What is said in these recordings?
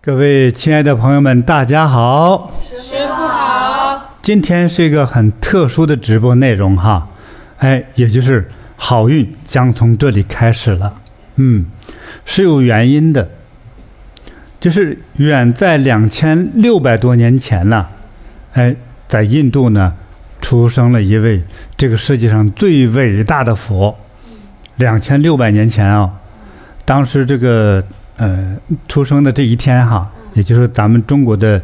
各位亲爱的朋友们，大家好。师父好。今天是一个很特殊的直播内容哈，也就是好运将从这里开始了。是有原因的，就是远在2600多年前呢，在印度呢出生了一位这个世界上最伟大的佛。2600年前啊，当时这个出生的这一天哈，也就是咱们中国的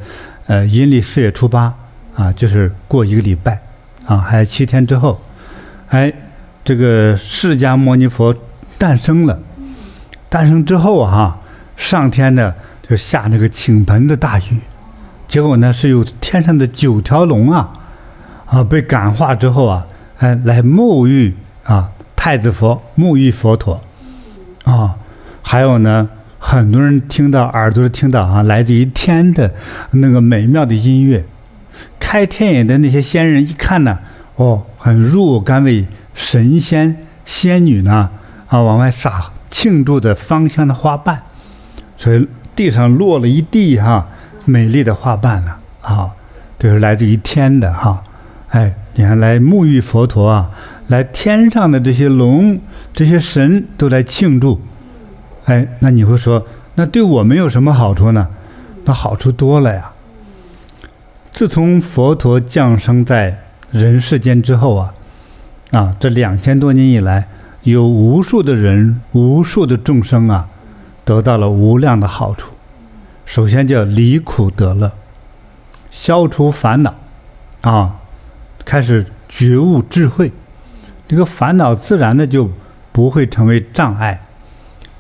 阴历4月初8啊，就是过一个礼拜啊，还有7天之后，这个释迦牟尼佛诞生了。诞生之后哈，上天呢就下那个倾盆的大雨，结果呢是有天上的9条龙啊被感化之后啊，来沐浴太子佛，沐浴佛陀还有呢，很多人耳朵听到来自于天的那个美妙的音乐。开天眼的那些仙人一看呢，很入我甘为神仙仙女呢往外撒庆祝的芳香的花瓣，所以地上落了一地美丽的花瓣了这是来自于天的你看来沐浴佛陀来天上的这些龙这些神都来庆祝。那你会说，那对我们有什么好处呢？那好处多了呀。自从佛陀降生在人世间之后这2000多年以来，有无数的人无数的众生得到了无量的好处。首先叫离苦得乐，消除烦恼开始觉悟智慧，这个烦恼自然的就不会成为障碍，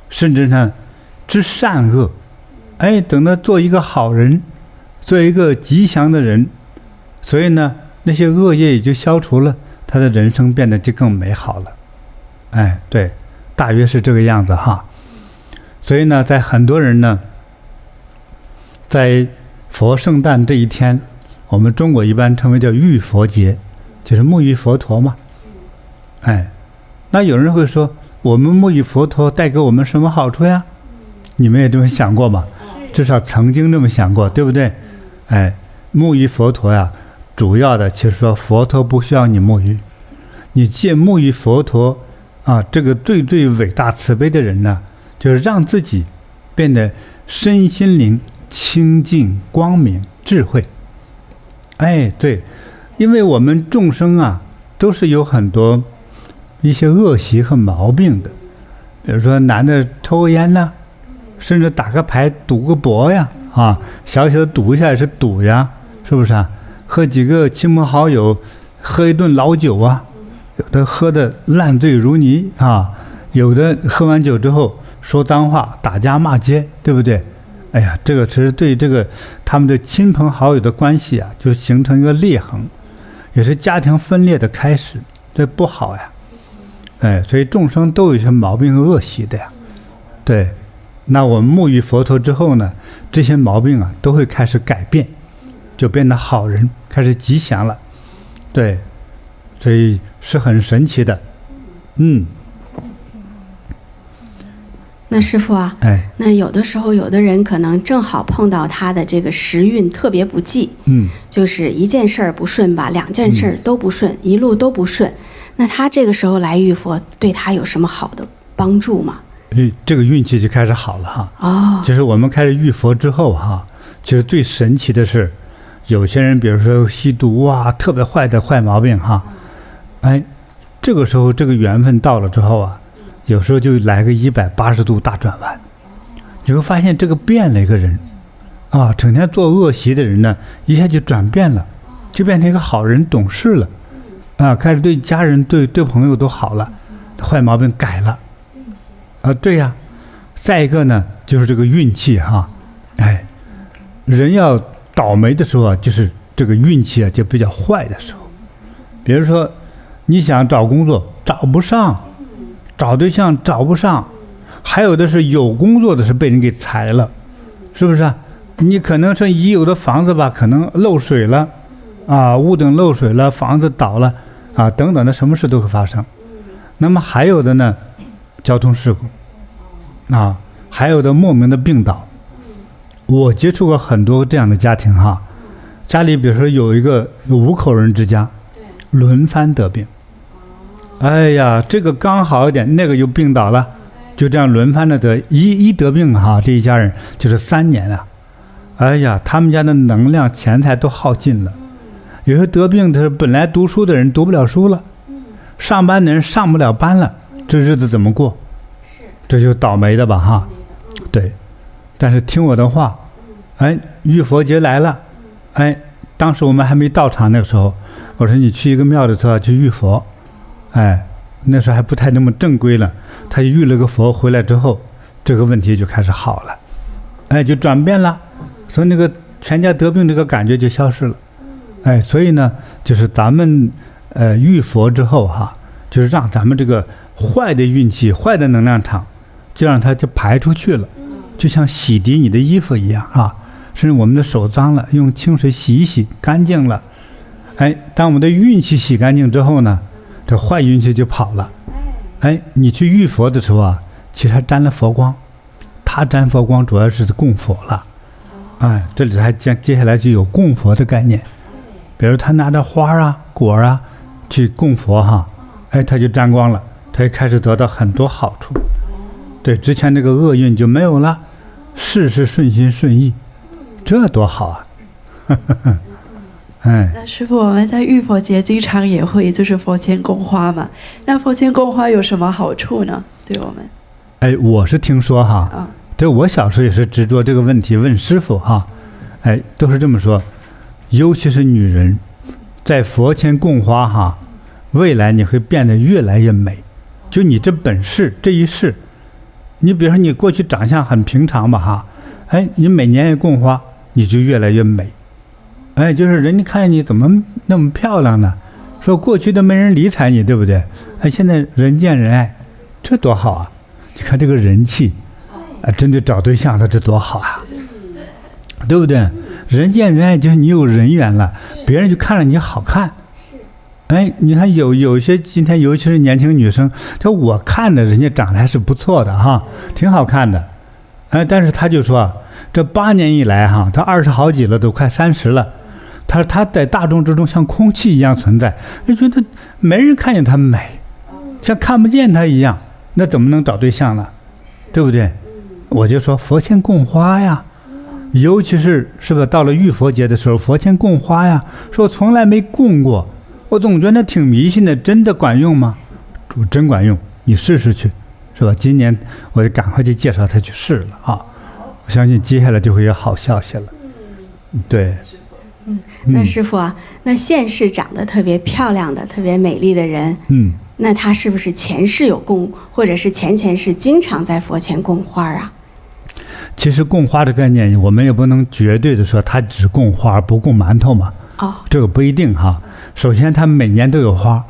甚至呢知善恶，等他做一个好人，做一个吉祥的人，所以呢那些恶业也就消除了，他的人生变得就更美好了。对，大约是这个样子所以呢，在很多人呢，在佛圣诞这一天，我们中国一般称为叫浴佛节，就是沐浴佛陀嘛。那有人会说，我们沐浴佛陀带给我们什么好处呀？你们也这么想过吗？至少曾经这么想过，对不对？沐浴佛陀呀，主要的其实说佛陀不需要你沐浴，你借沐浴佛陀这个最最伟大慈悲的人呢，就是让自己变得身心灵清净光明智慧。对，因为我们众生都是有很多一些恶习和毛病的，比如说男的抽烟呢，甚至打个牌赌个博呀小小的赌一下也是赌呀，是不是和几个亲朋好友喝一顿老酒有的喝得烂醉如泥有的喝完酒之后说脏话打架骂街，对不对？这个其实对这个他们的亲朋好友的关系就形成一个裂痕，也是家庭分裂的开始，这不好呀。所以众生都有一些毛病和恶习的呀。对，那我们沐浴佛陀之后呢，这些毛病都会开始改变，就变得好人，开始吉祥了。对，所以是很神奇的。那师父那有的时候有的人可能正好碰到他的这个时运特别不济，就是一件事儿不顺吧，2件事儿都不顺，一路都不顺，那他这个时候来浴佛对他有什么好的帮助吗？这个运气就开始好了就是我们开始浴佛之后其实最神奇的是，有些人比如说吸毒特别坏的坏毛病这个时候这个缘分到了之后有时候就来个180度大转弯，你会发现这个变了一个人整天做恶习的人呢，一下就转变了，就变成一个好人，懂事了开始对家人对朋友都好了，坏毛病改了对呀。再一个呢就是这个运气人要倒霉的时候就是这个运气就比较坏的时候。比如说你想找工作找不上，找对象找不上，还有的是有工作的是被人给裁了，是不是你可能是已有的房子可能漏水了屋顶漏水了，房子倒了等等的，什么事都会发生。那么还有的呢，交通事故还有的莫名的病倒，我接触过很多这样的家庭哈，家里比如说有一个5口人之家，轮番得病。哎呀，这个刚好一点，那个又病倒了，就这样轮番的得，一得病哈，这一家人就是3年啊。哎呀，他们家的能量、钱财都耗尽了。有些得病的是本来读书的人读不了书了，上班的人上不了班了，这日子怎么过？这就倒霉的吧哈。对，但是听我的话，哎，浴佛节来了，哎，当时我们还没到场，那个时候我说你去一个庙里头去浴佛，哎，那时候还不太那么正规了，他浴了个佛回来之后，这个问题就开始好了，哎，就转变了，所以那个全家得病这个感觉就消失了。哎，所以呢，就是咱们浴佛之后哈，就是让咱们这个坏的运气、坏的能量场，就让它就排出去了，就像洗涤你的衣服一样啊。甚至我们的手脏了，用清水洗一洗，干净了。哎，当我们的运气洗干净之后呢，这坏运气就跑了。哎，你去浴佛的时候啊，其实还沾了佛光，它沾佛光主要是供佛了。哎，这里还接下来就有供佛的概念。比如他拿着花啊、果啊去供佛哈，哎，他就沾光了，他就开始得到很多好处。对，之前那个厄运就没有了，事事顺心顺意，这多好啊！哎，那师父，我们在浴佛节经常也会就是佛前供花嘛，那佛前供花有什么好处呢？对我们？哎，我是听说哈，对，我小时候也是执着这个问题问师父哈，哎，都是这么说。尤其是女人，在佛前供花哈，未来你会变得越来越美。就你这本事这一世，你比如说你过去长相很平常吧哈，哎，你每年也供花，你就越来越美。哎，就是人家看见你怎么那么漂亮呢？说过去都没人理睬你，对不对？哎，现在人见人爱，这多好啊！你看这个人气，啊，真的找对象的这多好啊！对不对？人见人爱就是你有人缘了，别人就看着你好看。哎，你看有些今天尤其是年轻女生，就我看的人家长得还是不错的哈，挺好看的。哎，但是他就说这8年以来哈，他20好几了，都快30了。他说他在大众之中像空气一样存在，就觉得没人看见他美，像看不见他一样，那怎么能找对象呢？对不对？我就说佛前供花呀。尤其是吧？到了浴佛节的时候，佛前供花呀，说我从来没供过，我总觉得挺迷信的，真的管用吗？真管用，你试试去，是吧？今年我就赶快去介绍他去试了啊！我相信接下来就会有好消息了。对，那师父啊，那现世长得特别漂亮的、特别美丽的人，那他是不是前世有供，或者是前前世经常在佛前供花啊？其实供花的概念，我们也不能绝对的说他只供花不供馒头嘛。这个不一定哈。首先，他每年都有花，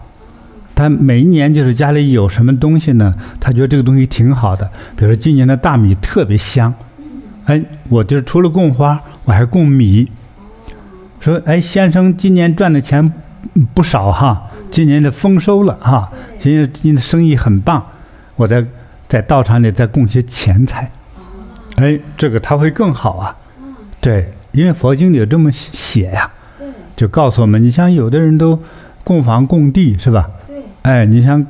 他每一年就是家里有什么东西呢，他觉得这个东西挺好的。比如说今年的大米特别香，哎，我就是除了供花，我还供米。说，哎，先生今年赚的钱不少哈，今年的丰收了哈，今年的生意很棒，我在道场里再供些钱财。哎，这个他会更好啊，对，因为佛经里有这么写呀，就告诉我们，你像有的人都供房供地是吧？哎，你像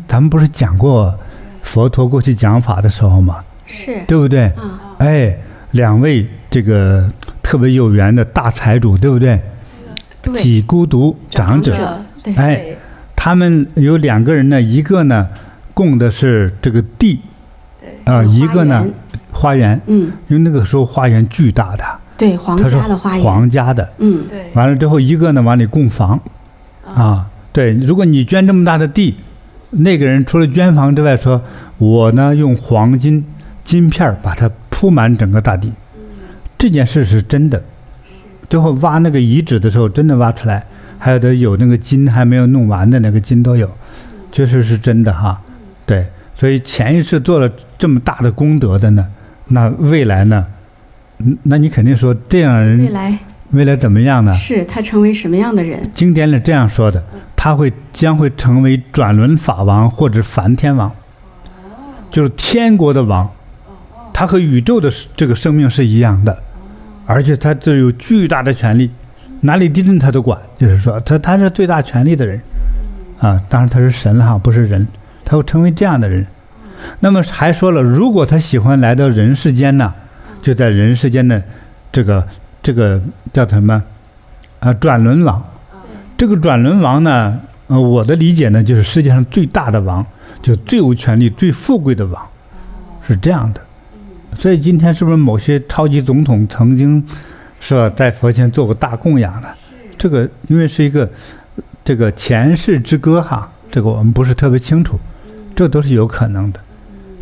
咱们不是讲过佛陀过去讲法的时候吗？是，对不对？哎，2位这个特别有缘的大财主，对不对？几孤独长者，哎，他们有2个人呢，一个呢供的是这个地。一个呢，花园，因为那个时候花园巨大的，对，皇家的花园，皇家的，对，完了之后一个呢往里供房，对，如果你捐这么大的地，那个人除了捐房之外说，我呢用黄金金片把它铺满整个大地，这件事是真的，最后挖那个遗址的时候真的挖出来，还有那个金还没有弄完的那个金都有，确实是真的哈，对。所以前一世做了这么大的功德的呢，那未来呢？那你肯定说这样的人未来怎么样呢？是他成为什么样的人？经典里这样说的，他将会成为转轮法王或者梵天王，就是天国的王。他和宇宙的这个生命是一样的，而且他这有巨大的权利，哪里地震他都管，就是说他是最大权力的人啊。当然他是神哈，不是人，他会成为这样的人。那么还说了，如果他喜欢来到人世间呢，就在人世间的这个叫什么转轮王。这个转轮王呢，我的理解呢，就是世界上最大的王，就最有权力、最富贵的王，是这样的。所以今天是不是某些超级总统曾经是吧，在佛前做过大供养呢？这个因为是一个这个前世之歌哈，这个我们不是特别清楚，这都是有可能的。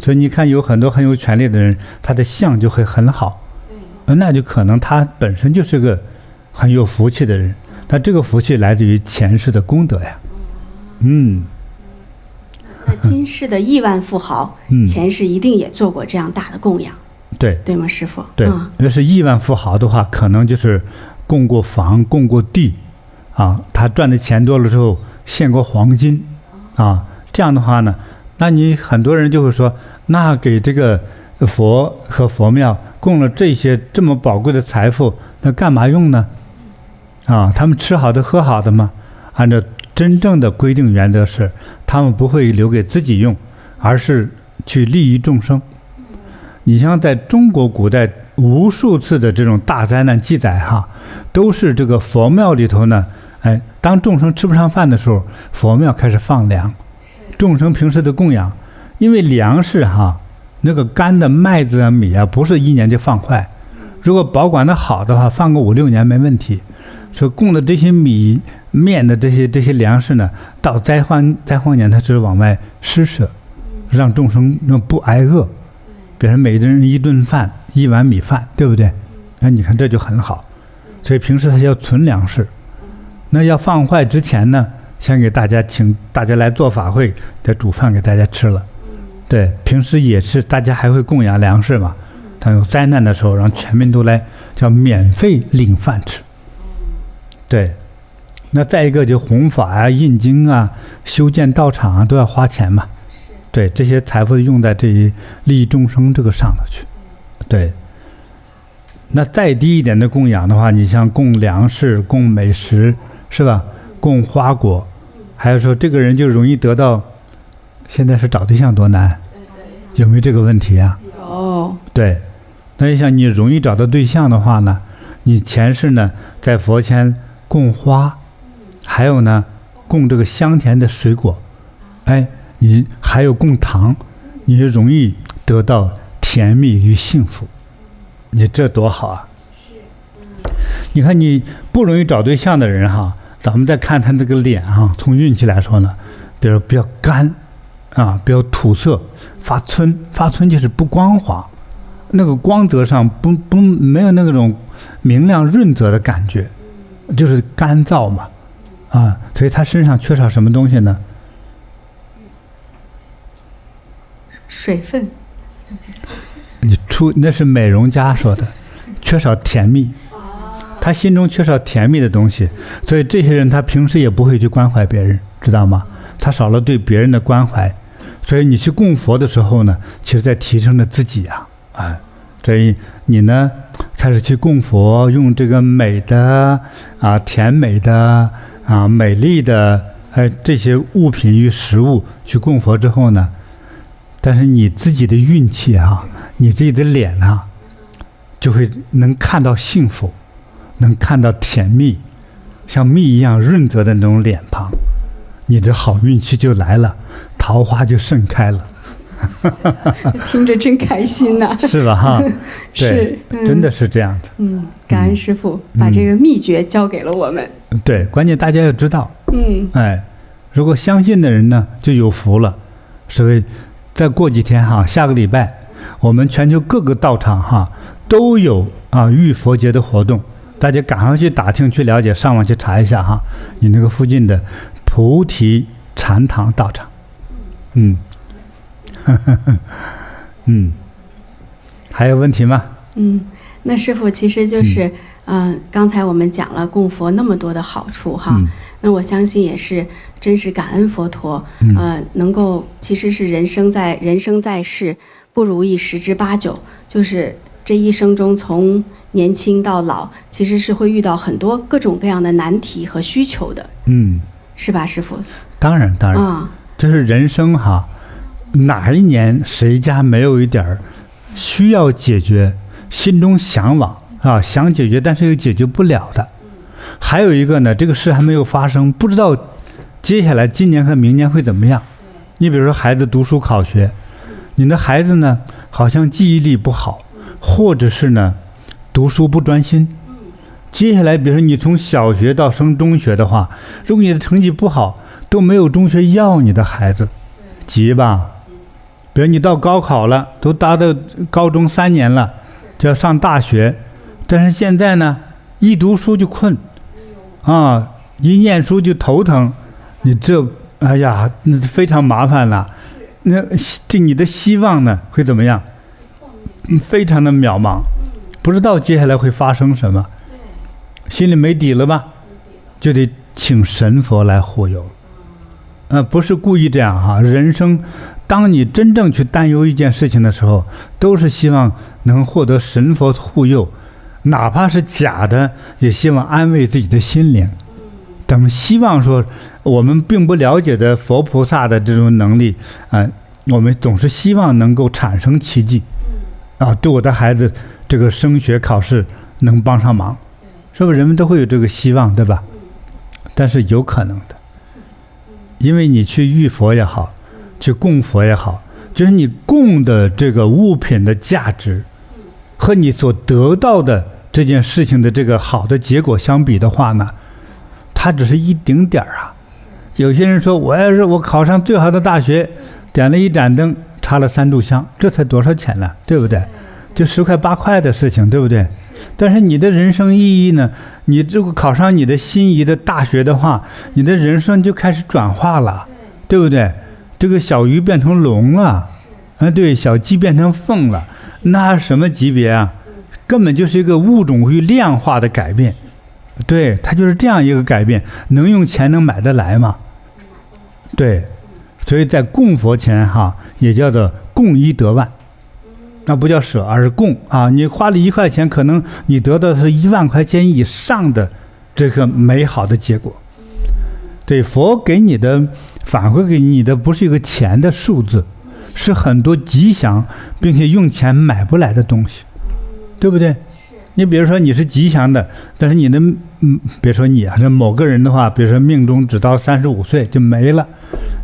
所以你看，有很多很有权力的人，他的相就会很好，那就可能他本身就是个很有福气的人。那这个福气来自于前世的功德呀。那今世的亿万富豪，前世一定也做过这样大的供养，对吗，师父？对，要是亿万富豪的话，可能就是供过房、供过地，他赚的钱多了之后献过黄金，这样的话呢，那你很多人就会说，那给这个佛和佛庙供了这些这么宝贵的财富，那干嘛用呢？他们吃好的喝好的吗？按照真正的规定原则是，他们不会留给自己用，而是去利益众生。你像在中国古代无数次的这种大灾难记载都是这个佛庙里头呢，当众生吃不上饭的时候，佛庙开始放粮，众生平时的供养。因为粮食那个干的麦子米不是1年就放坏，如果保管的好的话，放个5、6年没问题。所以供的这些米面的这些粮食呢，到灾荒年它是往外施舍，让众生不挨饿，比如每人1顿饭1碗米饭，对不对？那你看这就很好。所以平时他要存粮食，那要放坏之前呢，先给大家请大家来做法会，再煮饭给大家吃了。对，平时也是大家还会供养粮食嘛，当有灾难的时候，让全民都来叫免费领饭吃。对，那再一个就弘法印经修建道场都要花钱嘛。对，这些财富用在这一利益众生这个上头去。对，那再低一点的供养的话，你像供粮食、供美食，是吧？供花果，还有说这个人就容易得到，现在是找对象多难，有没有这个问题啊？有。对，那你想你容易找到对象的话呢，你前世呢在佛前供花，还有呢供这个香甜的水果，你还有供糖，你就容易得到甜蜜与幸福。你这多好啊！你看你不容易找对象的人咱们再看他这个脸从运气来说呢，比如比较干比较土色，发皴就是不光滑，那个光泽上没有那种明亮润泽的感觉，就是干燥嘛，所以他身上缺少什么东西呢？水分。那是美容家说的，缺少甜蜜，他心中缺少甜蜜的东西，所以这些人他平时也不会去关怀别人，知道吗？他少了对别人的关怀，所以你去供佛的时候呢，其实在提升着自己所以你呢开始去供佛，用这个美的甜美的美丽的这些物品与食物去供佛之后呢，但是你自己的运气你自己的脸就会能看到幸福，能看到甜蜜，像蜜一样润泽的那种脸庞，你的好运气就来了，桃花就盛开了。听着真开心呐，是吧对，真的是这样的。感恩师父把这个秘诀教给了我们。对，关键大家要知道，如果相信的人呢就有福了。所以再过几天下个礼拜我们全球各个道场都有浴佛节的活动，大家赶快去打听去了解，上网去查一下你那个附近的菩提禅堂道场。还有问题吗？那师父其实就是刚才我们讲了供佛那么多的好处那我相信也是真是感恩佛陀能够其实是人生在世不如意十之八九，就是这一生中从年轻到老，其实是会遇到很多各种各样的难题和需求的。是吧，师父？当然这是人生哈，哪一年谁家没有一点需要解决，心中向往想解决但是又解决不了的。还有一个呢，这个事还没有发生，不知道接下来今年和明年会怎么样。你比如说孩子读书考学，你的孩子呢好像记忆力不好，或者是呢读书不专心。接下来比如说你从小学到升中学的话，如果你的成绩不好，都没有中学要你的孩子，急吧。比如你到高考了，都达到高中3年了，就要上大学，但是现在呢一读书就困一念书就头疼，你这哎呀那非常麻烦了。那这你的希望呢会怎么样？非常的渺茫，不知道接下来会发生什么，心里没底了吧，就得请神佛来护佑。不是故意这样人生当你真正去担忧一件事情的时候，都是希望能获得神佛护佑，哪怕是假的，也希望安慰自己的心灵。等希望说我们并不了解的佛菩萨的这种能力我们总是希望能够产生奇迹对我的孩子这个升学考试能帮上忙，是不是人们都会有这个希望，对吧？但是有可能的，因为你去遇佛也好，去供佛也好，就是你供的这个物品的价值和你所得到的这件事情的这个好的结果相比的话呢，它只是一丁点儿有些人说我要是我考上最好的大学，点了一盏灯，插了3炷香，这才多少钱呢？对不对？就10块8块的事情，对不对？但是你的人生意义呢？你如果考上你的心仪的大学的话，你的人生就开始转化了，对不对？这个小鱼变成龙了，对，小鸡变成凤了，那什么级别啊？根本就是一个物种会量化的改变，对，它就是这样一个改变，能用钱能买得来吗？对，所以在供佛前也叫做供1得万。那不叫舍，而是供你花了1块钱，可能你得到的是1万块钱以上的这个美好的结果。对，佛给你的反馈给你的不是一个钱的数字，是很多吉祥并且用钱买不来的东西，对不对？你比如说你是吉祥的，但是你的别说你是某个人的话，比如说命中只到35岁就没了，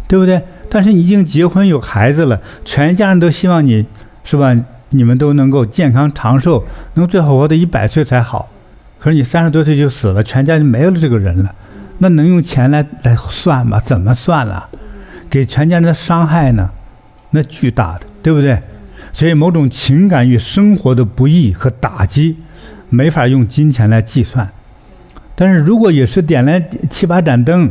对不对？但是你已经结婚有孩子了，全家人都希望你是吧？你们都能够健康长寿，能最好活到100岁才好。可是你30多岁就死了，全家就没有了这个人了，那能用钱来算吗？怎么算了？给全家人的伤害呢？那巨大的，对不对？所以某种情感与生活的不易和打击，没法用金钱来计算。但是如果也是点了7、8盏灯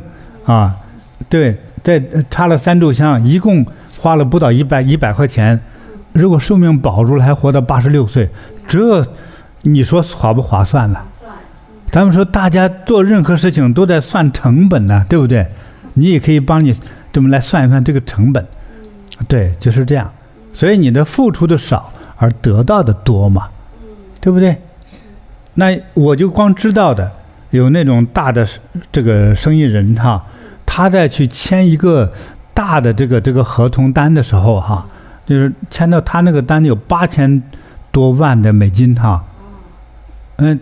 对，再插了3炷香，一共花了不到100块钱。如果寿命保住了，还活到86岁，这你说划不划算呢？咱们说大家做任何事情都在算成本呢，对不对？你也可以帮你这么来算一算这个成本，对，就是这样。所以你的付出的少，而得到的多嘛，对不对？那我就光知道的有那种大的这个生意人他在去签一个大的这个合同单的时候就是签到他那个单有8000多万的美金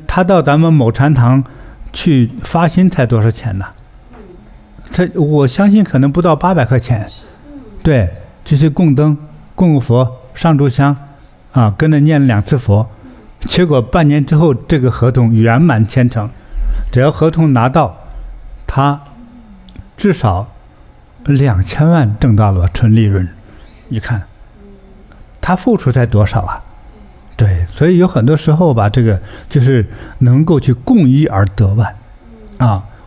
他到咱们某禅堂去发心才多少钱呢？我相信可能不到800块钱。对，这些供灯、供佛、上炷香跟着念了2次佛，结果半年之后这个合同圆满签成，只要合同拿到，他至少2000万挣到了纯利润。你看他付出才多少对，所以有很多时候吧，这个就是能够去供1而得万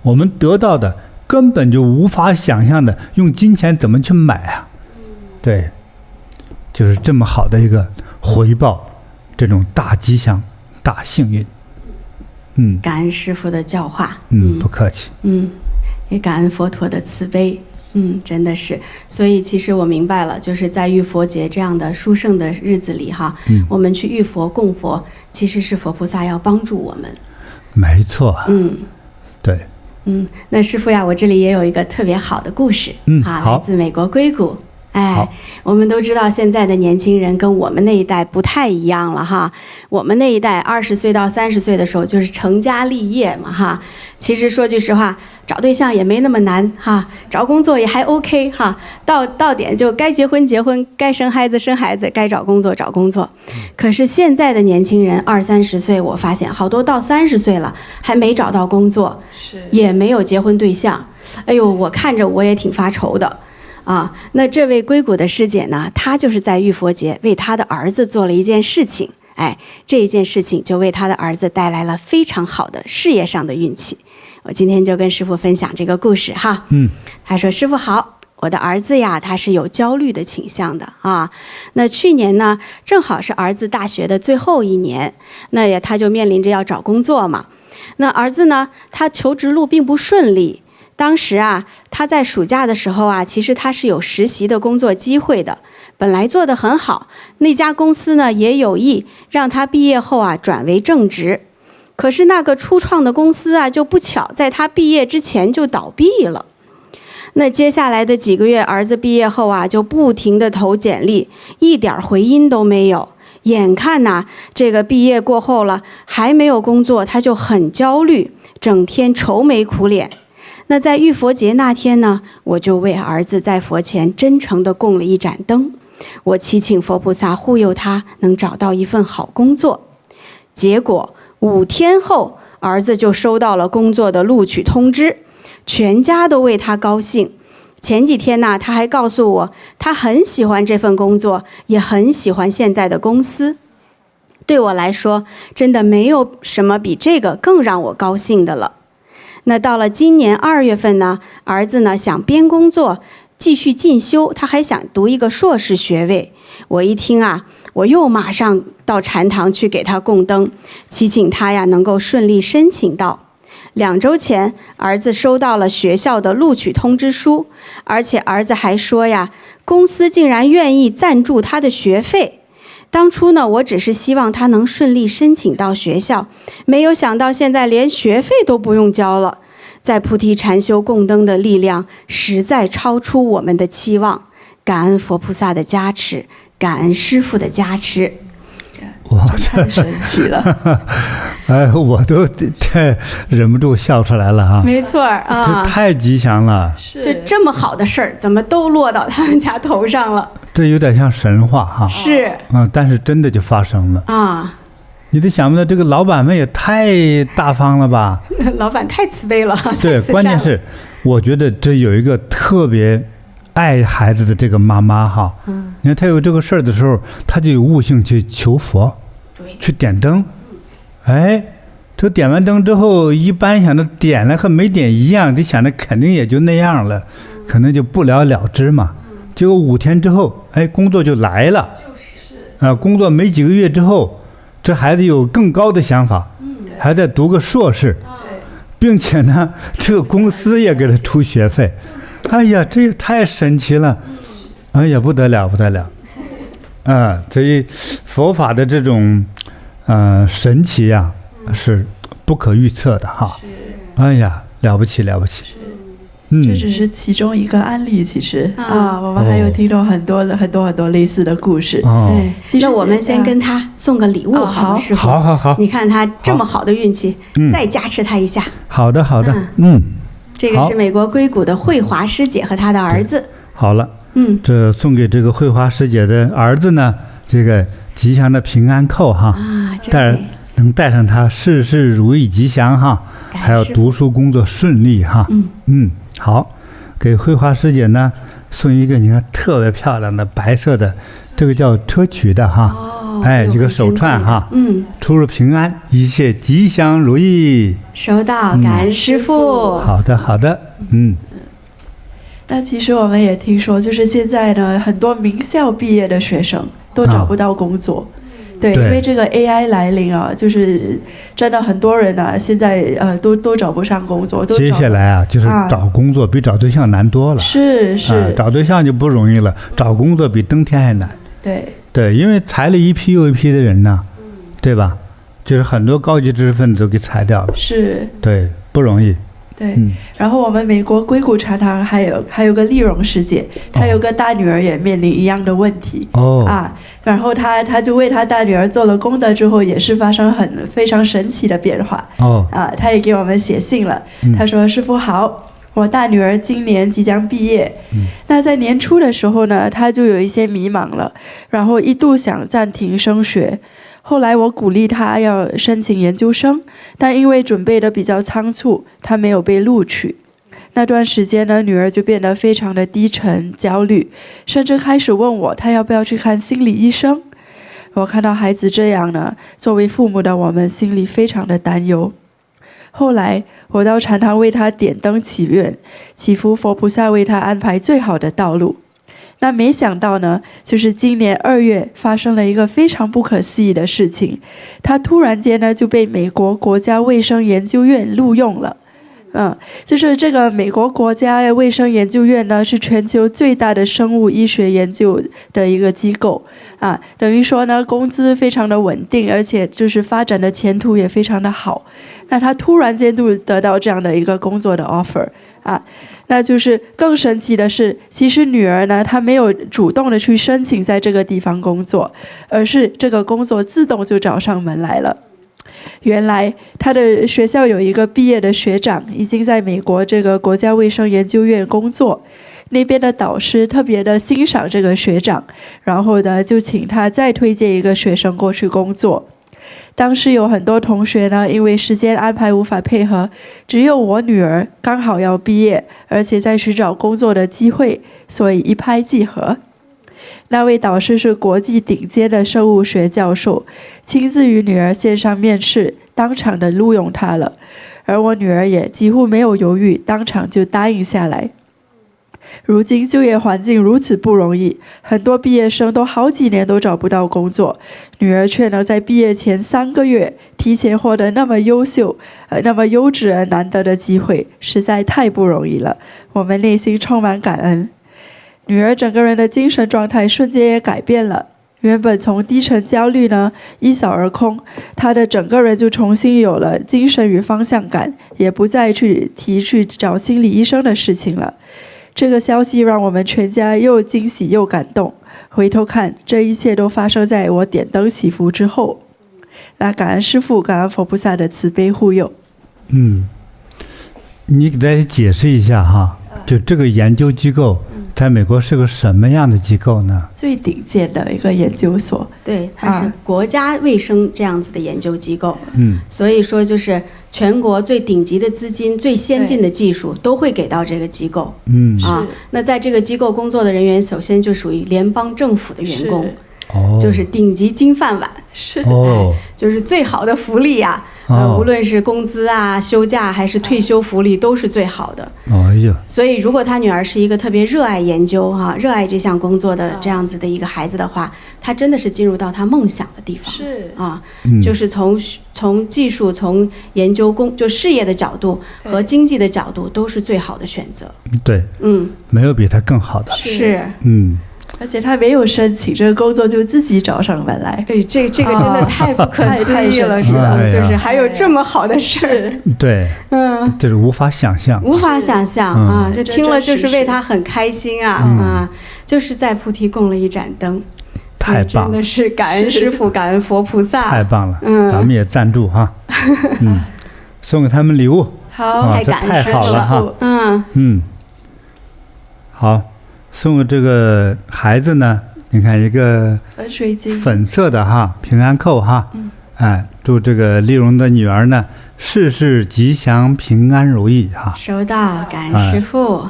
我们得到的根本就无法想象的，用金钱怎么去买对，就是这么好的一个回报，这种大吉祥、大幸运。感恩师父的教化。不客气。也感恩佛陀的慈悲。真的是。所以其实我明白了，就是在浴佛节这样的殊胜的日子里哈，我们去浴佛供佛，其实是佛菩萨要帮助我们。没错。对。那师父呀，我这里也有一个特别好的故事，来自美国硅谷。我们都知道现在的年轻人跟我们那一代不太一样了哈。我们那一代20岁到30岁的时候就是成家立业嘛哈。其实说句实话，找对象也没那么难哈，找工作也还 OK 哈。到点就该结婚结婚，该生孩子生孩子，该找工作找工作。可是现在的年轻人20-30岁，我发现好多到30岁了还没找到工作，也没有结婚对象。哎呦，我看着我也挺发愁的。那这位硅谷的师姐呢，她就是在浴佛节为她的儿子做了一件事情，这一件事情就为她的儿子带来了非常好的事业上的运气。我今天就跟师父分享这个故事哈。她说：“师父好，我的儿子呀，他是有焦虑的倾向的啊。那去年呢，正好是儿子大学的最后一年，他就面临着要找工作嘛。那儿子呢，他求职路并不顺利。”当时啊，他在暑假的时候啊，其实他是有实习的工作机会的，本来做得很好，那家公司呢也有意让他毕业后啊转为正职，可是那个初创的公司啊就不巧在他毕业之前就倒闭了。那接下来的几个月，儿子毕业后啊就不停地投简历，一点回音都没有。眼看呐，这个毕业过后了还没有工作，他就很焦虑，整天愁眉苦脸。那在浴佛节那天呢，我就为儿子在佛前真诚地供了一盏灯，我祈请佛菩萨护佑他能找到一份好工作。结果5天后，儿子就收到了工作的录取通知，全家都为他高兴。前几天呢，他还告诉我，他很喜欢这份工作，也很喜欢现在的公司。对我来说，真的没有什么比这个更让我高兴的了。那到了今年2月份呢，儿子呢想边工作继续进修，他还想读一个硕士学位。我一听啊，我又马上到禅堂去给他供灯，祈请他呀能够顺利申请到。2周前，儿子收到了学校的录取通知书，而且儿子还说呀，公司竟然愿意赞助他的学费。当初呢，我只是希望他能顺利申请到学校，没有想到现在连学费都不用交了。在菩提禅修供灯的力量实在超出我们的期望，感恩佛菩萨的加持，感恩师父的加持。哇，太神奇了！我都忍不住笑出来了哈。没错啊，这太吉祥了。就这么好的事儿，怎么都落到他们家头上了？这有点像神话哈。是。但是真的就发生了啊！你得想不到，这个老板们也太大方了吧？老板太慈悲了。对，关键是我觉得这有一个特别爱孩子的这个妈妈哈，你看他有这个事儿的时候，他就有悟性去求佛，去点灯。这点完灯之后，一般想着点了和没点一样，就想着肯定也就那样了，可能就不了了之嘛。结果5天之后，工作就来了。工作没几个月之后，这孩子有更高的想法，还在读个硕士，并且呢，这个公司也给他出学费。哎呀，这也太神奇了！哎呀，不得了，不得了！所以佛法的这种神奇呀，是不可预测的哈。哎呀，了不起，了不起！这只是其中一个案例，其实我们还有听到很多类似的故事。那我们先跟他送个礼物，好吗？师父，好。你看他这么好的运气，再加持他一下。好的。这个是美国硅谷的慧华师姐和她的儿子。好了，这送给这个慧华师姐的儿子呢，这个吉祥的平安扣哈，能带上他事事如意吉祥哈，还要读书工作顺利哈。好，给慧华师姐呢送一个你看特别漂亮的白色的，这个叫砗磲的哈。这个手串哈，出入平安，一切吉祥如意。收到，感恩师父。好的，那其实我们也听说，就是现在呢，很多名校毕业的学生都找不到工作，对，因为这个 AI 来临啊，就是真的很多人啊，现在都找不上工作。接下来啊，就是找工作比找对象难多了。是，找对象就不容易了，找工作比登天还难。对，因为裁了一批又一批的人呢，对吧？就是很多高级知识分子都给裁掉了。是，对，不容易。对，然后我们美国硅谷茶堂还有个丽蓉师姐，她有个大女儿也面临一样的问题。然后她就为她大女儿做了功德之后，也是发生非常神奇的变化。她也给我们写信了，她说：“师父好，我大女儿今年即将毕业。那在年初的时候呢，她就有一些迷茫了，然后一度想暂停升学。后来我鼓励他要申请研究生，但因为准备的比较仓促，他没有被录取。那段时间呢，女儿就变得非常的低沉、焦虑，甚至开始问我她要不要去看心理医生。我看到孩子这样呢，作为父母的我们心里非常的担忧。后来我到禅堂为她点灯祈愿，祈福佛菩萨为她安排最好的道路。那没想到呢，就是今年2月发生了一个非常不可思议的事情，他突然间呢就被美国国家卫生研究院录用了。就是这个美国国家卫生研究院呢，是全球最大的生物医学研究的一个机构等于说呢，工资非常的稳定，而且就是发展的前途也非常的好。那他突然间就得到这样的一个工作的 offer 那就是更神奇的是，其实女儿呢，她没有主动的去申请在这个地方工作，而是这个工作自动就找上门来了。原来她的学校有一个毕业的学长，已经在美国这个国家卫生研究院工作，那边的导师特别的欣赏这个学长，然后呢就请他再推荐一个学生过去工作。当时有很多同学呢，因为时间安排无法配合，只有我女儿刚好要毕业，而且在寻找工作的机会，所以一拍即合。那位导师是国际顶尖的生物学教授，亲自与女儿线上面试，当场的录用她了。而我女儿也几乎没有犹豫，当场就答应下来。如今就业环境如此不容易，很多毕业生都好几年都找不到工作，女儿却能在毕业前3个月提前获得那么优秀、那么优质而难得的机会，实在太不容易了。我们内心充满感恩。女儿整个人的精神状态瞬间也改变了，原本从低沉焦虑呢一扫而空，她的整个人就重新有了精神与方向感，也不再去找心理医生的事情了。这个消息让我们全家又惊喜又感动。回头看，这一切都发生在我点灯祈福之后。那感恩师父，感恩佛菩萨的慈悲护佑。你给大家解释一下哈，就这个研究机构在美国是个什么样的机构呢？最顶尖的一个研究所。对，它是国家卫生这样子的研究机构。所以说就是全国最顶级的资金、最先进的技术都会给到这个机构。那在这个机构工作的人员，首先就属于联邦政府的员工，就是顶级金饭碗，就是最好的福利呀。无论是工资啊、休假还是退休福利，都是最好的。所以如果他女儿是一个特别热爱研究热爱这项工作的这样子的一个孩子的话，他真的是进入到他梦想的地方。就是从技术、从研究就事业的角度和经济的角度，都是最好的选择。对，没有比他更好的。是，而且他没有申请，这个工作就自己找上门来。这个真的太不可思议了，就是还有这么好的事。对，就是无法想象，无法想象就听了就是为他很开心就是在菩提供了一盏灯。太棒了，真的是感恩师父，感恩佛菩萨，太棒了。咱们也赞助哈，送给他们礼物。好，这太好了哈。好。送给这个孩子呢，你看一个粉色的平安扣祝这个丽蓉的女儿呢事事吉祥平安如意收到，感恩师父。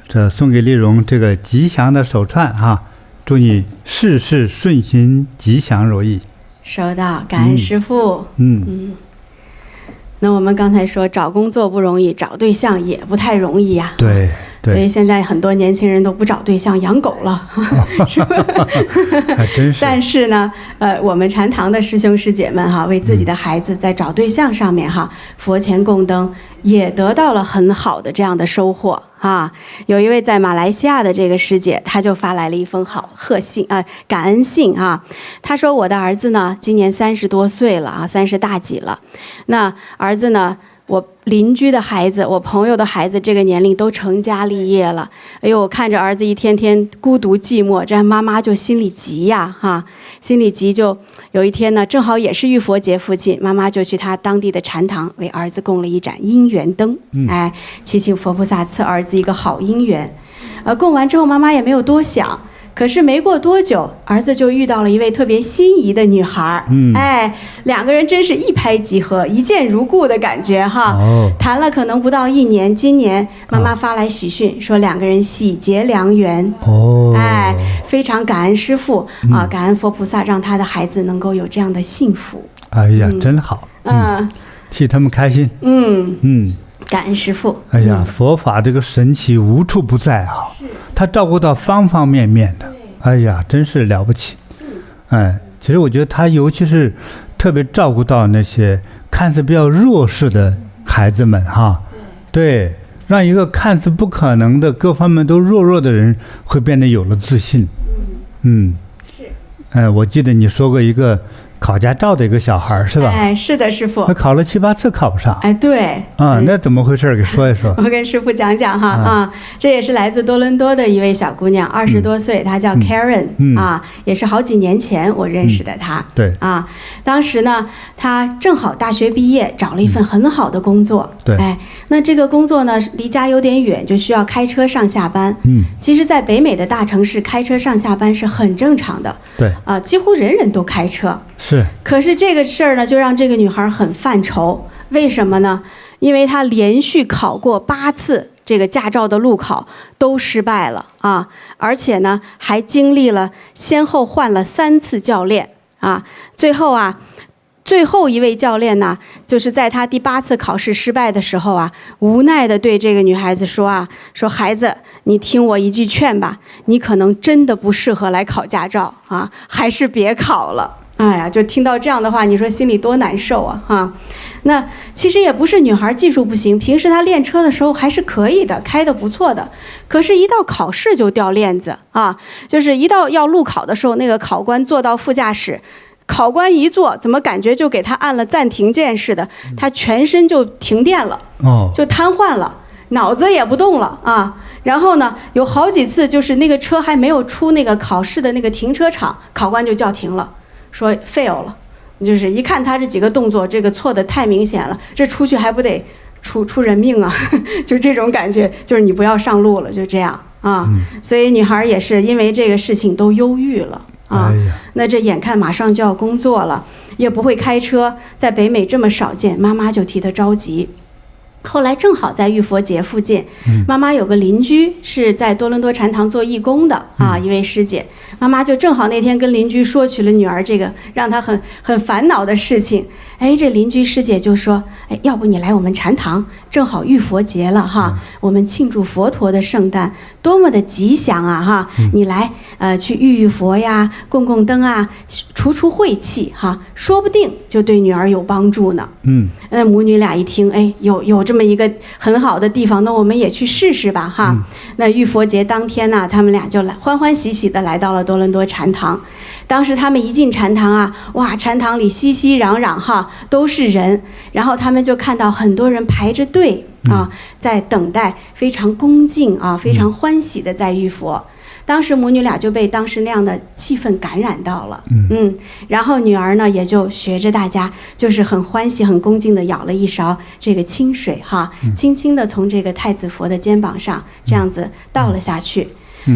这送给丽蓉这个吉祥的手串祝你事事顺心吉祥如意。收到，感恩师父。那我们刚才说找工作不容易，找对象也不太容易呀。对。所以现在很多年轻人都不找对象，养狗了，是吧？还真是。但是呢，我们禅堂的师兄师姐们哈，为自己的孩子在找对象上面哈，佛前供灯，也得到了很好的这样的收获啊。有一位在马来西亚的这个师姐，她就发来了一封贺信感恩信啊。她说：“我的儿子呢，今年30多岁了啊，30大几了。那儿子呢？”我邻居的孩子，我朋友的孩子，这个年龄都成家立业了。哎呦，我看着儿子一天天孤独寂寞，这妈妈就心里急呀，心里急。就有一天呢，正好也是浴佛节附近，妈妈就去他当地的禅堂为儿子供了一盏姻缘灯，祈请佛菩萨赐儿子一个好姻缘。供完之后，妈妈也没有多想。可是没过多久，儿子就遇到了一位特别心仪的女孩，两个人真是一拍即合，一见如故的感觉哈。谈了可能不到1年，今年妈妈发来喜讯，说两个人喜结良缘。非常感恩师父啊，感恩佛菩萨，让他的孩子能够有这样的幸福。哎呀，真好，替他们开心。感恩师父。哎呀，佛法这个神奇无处不在啊，他照顾到方方面面的。哎呀，真是了不起。其实我觉得他尤其是特别照顾到那些看似比较弱势的孩子们哈。对，让一个看似不可能的各方面都弱的人会变得有了自信。我记得你说过一个考驾照的一个小孩是吧？是的，师父。他考了7、8次考不上。对。那怎么回事？给说一说。我跟师父讲讲哈。这也是来自多伦多的一位小姑娘，20多岁，她叫 Karen 也是好几年前我认识的她。对。当时呢，她正好大学毕业，找了一份很好的工作。对。那这个工作呢，离家有点远，就需要开车上下班。其实，在北美的大城市，开车上下班是很正常的。对。几乎人人都开车。是。可是这个事儿呢，就让这个女孩很犯愁。为什么呢？因为她连续考过8次这个驾照的路考都失败了而且呢，还经历了先后换了3次教练最后一位教练呢，就是在他第8次考试失败的时候无奈地对这个女孩子说说孩子，你听我一句劝吧，你可能真的不适合来考驾照还是别考了。哎呀，就听到这样的话，你说心里多难受那其实也不是女孩技术不行，平时她练车的时候还是可以的，开得不错的。可是，一到考试就掉链子就是一到要路考的时候，那个考官坐到副驾驶，考官一坐，怎么感觉就给他按了暂停键似的，他全身就停电了，就瘫痪了，脑子也不动了然后呢，有好几次就是那个车还没有出那个考试的那个停车场，考官就叫停了。说 fail 了，就是一看他这几个动作，这个错的太明显了，这出去还不得出人命就这种感觉，就是你不要上路了，就这样所以女孩也是因为这个事情都忧郁了那这眼看马上就要工作了，也不会开车，在北美这么少见，妈妈就替她着急。后来正好在浴佛节附近，妈妈有个邻居是在多伦多禅堂做义工的一位师姐，妈妈就正好那天跟邻居说起了女儿这个让她很烦恼的事情。这邻居师姐就说，要不你来我们禅堂，正好浴佛节了我们庆祝佛陀的圣诞，多么的吉祥你来去浴佛呀，供灯除晦气说不定就对女儿有帮助呢。那母女俩一听，有这么一个很好的地方，那我们也去试试吧那浴佛节当天呢，他们俩就欢欢喜喜的来到了多伦多禅堂。当时他们一进禅堂哇，禅堂里熙熙攘攘都是人，然后他们就看到很多人排着队在等待，非常恭敬非常欢喜的在浴佛。当时母女俩就被当时那样的气氛感染到了然后女儿呢也就学着大家，就是很欢喜很恭敬的舀了一勺这个清水轻轻的从这个太子佛的肩膀上这样子倒了下去。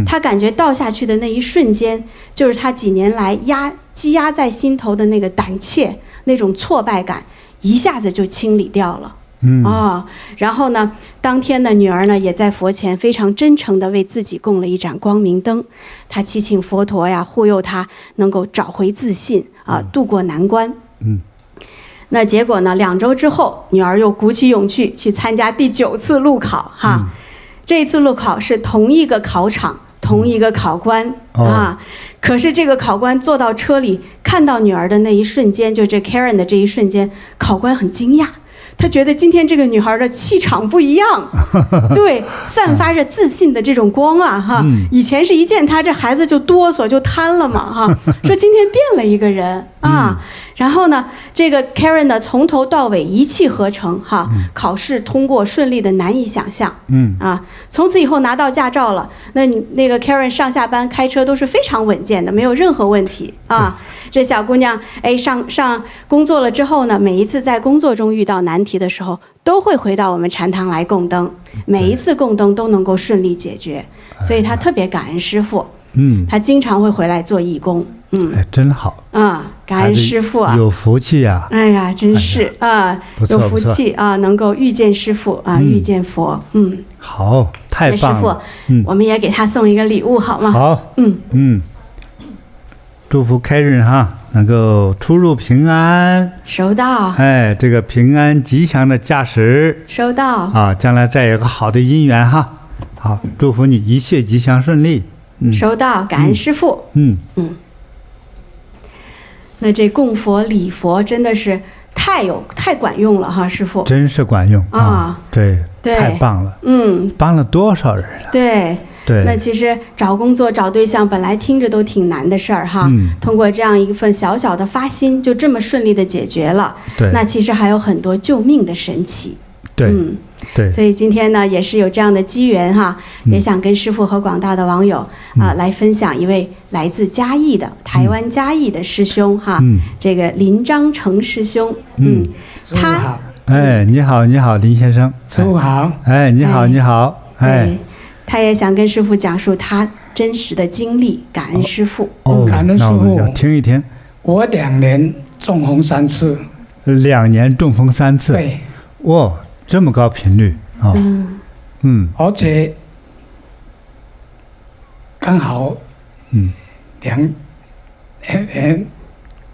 他感觉倒下去的那一瞬间，就是他几年来积压在心头的那个胆怯，那种挫败感一下子就清理掉了。然后呢，当天的女儿呢也在佛前非常真诚地为自己供了一盏光明灯，她祈请佛陀护佑她能够找回自信度过难关。那结果呢，2周之后，女儿又鼓起勇气去参加第9次路考这次路考是同一个考场，同一个考官啊。可是这个考官坐到车里，看到女儿的那一瞬间，就这 Karen 的这一瞬间，考官很惊讶。他觉得今天这个女孩的气场不一样，对，散发着自信的这种光啊，哈！以前是一见她这孩子就哆嗦就瘫了嘛，哈！说今天变了一个人啊。然后呢，这个 Karen 呢从头到尾一气呵成，哈，考试通过顺利的难以想象，从此以后拿到驾照了，那个 Karen 上下班开车都是非常稳健的，没有任何问题啊。这小姑娘，上工作了之后呢，每一次在工作中遇到难题的时候，都会回到我们禅堂来供灯，每一次供灯都能够顺利解决，所以她特别感恩师父。她经常会回来做义工。真好。感恩师父啊，有福气呀！哎呀，真是啊，有福气啊，能够遇见师父啊，遇见佛。好，太棒了。师父，我们也给他送一个礼物好吗？好。祝福开日哈，能够出入平安。收到。这个平安吉祥的驾驶。收到。啊，将来再有个好的姻缘哈。好，祝福你一切吉祥顺利。收到，感恩师父。那这供佛礼佛真的是太管用了哈，师父。真是管用啊！对，太棒了。帮了多少人了？对。那其实找工作找对象本来听着都挺难的事儿哈，通过这样一份小小的发心，就这么顺利的解决了。那其实还有很多救命的神奇。对，所以今天呢，也是有这样的机缘哈，也想跟师父和广大的网友来分享一位来自嘉义的台湾嘉义的师兄哈，这个林章成师兄。他你好，林先生。师父好。你好。他也想跟师父讲述他真实的经历，感恩师父。感恩师父。听一听。我2年中风3次。2年中风3次。对。哇，这么高频率啊！而且刚好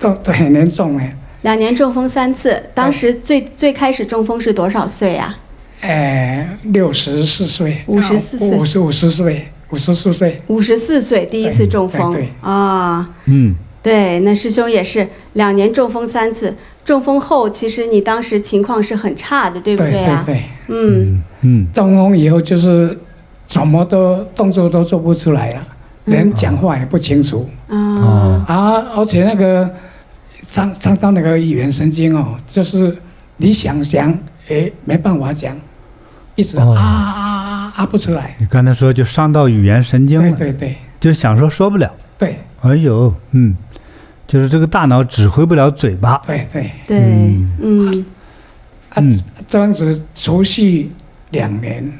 都很严重哎。2年中风3次，当时最开始中风是多少岁呀？64岁。54岁。 54岁。54岁第一次中风。对啊。对，那师兄也是2年中风3次。中风后，其实你当时情况是很差的，对不对啊？对。中风以后就是怎么都动作都做不出来了，连讲话也不清楚。而且那个伤到那个语言神经哦，就是你想讲，没办法讲，一直不出来。你刚才说就伤到语言神经了。对。就想说不了。对。哎呦，就是这个大脑指挥不了嘴巴。对。这样子持续2年。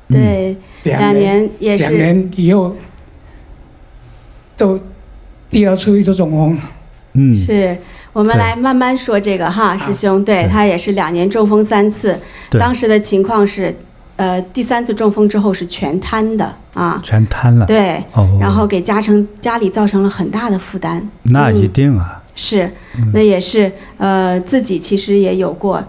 对，2年也是。2年以后，都第2次遇到中风。是我们来慢慢说这个哈，师兄。对，他也是2年中风3次，当时的情况是，第3次中风之后是全瘫的啊。全瘫了。对。然后给家里造成了很大的负担。那一定啊。是，那也是自己其实也有过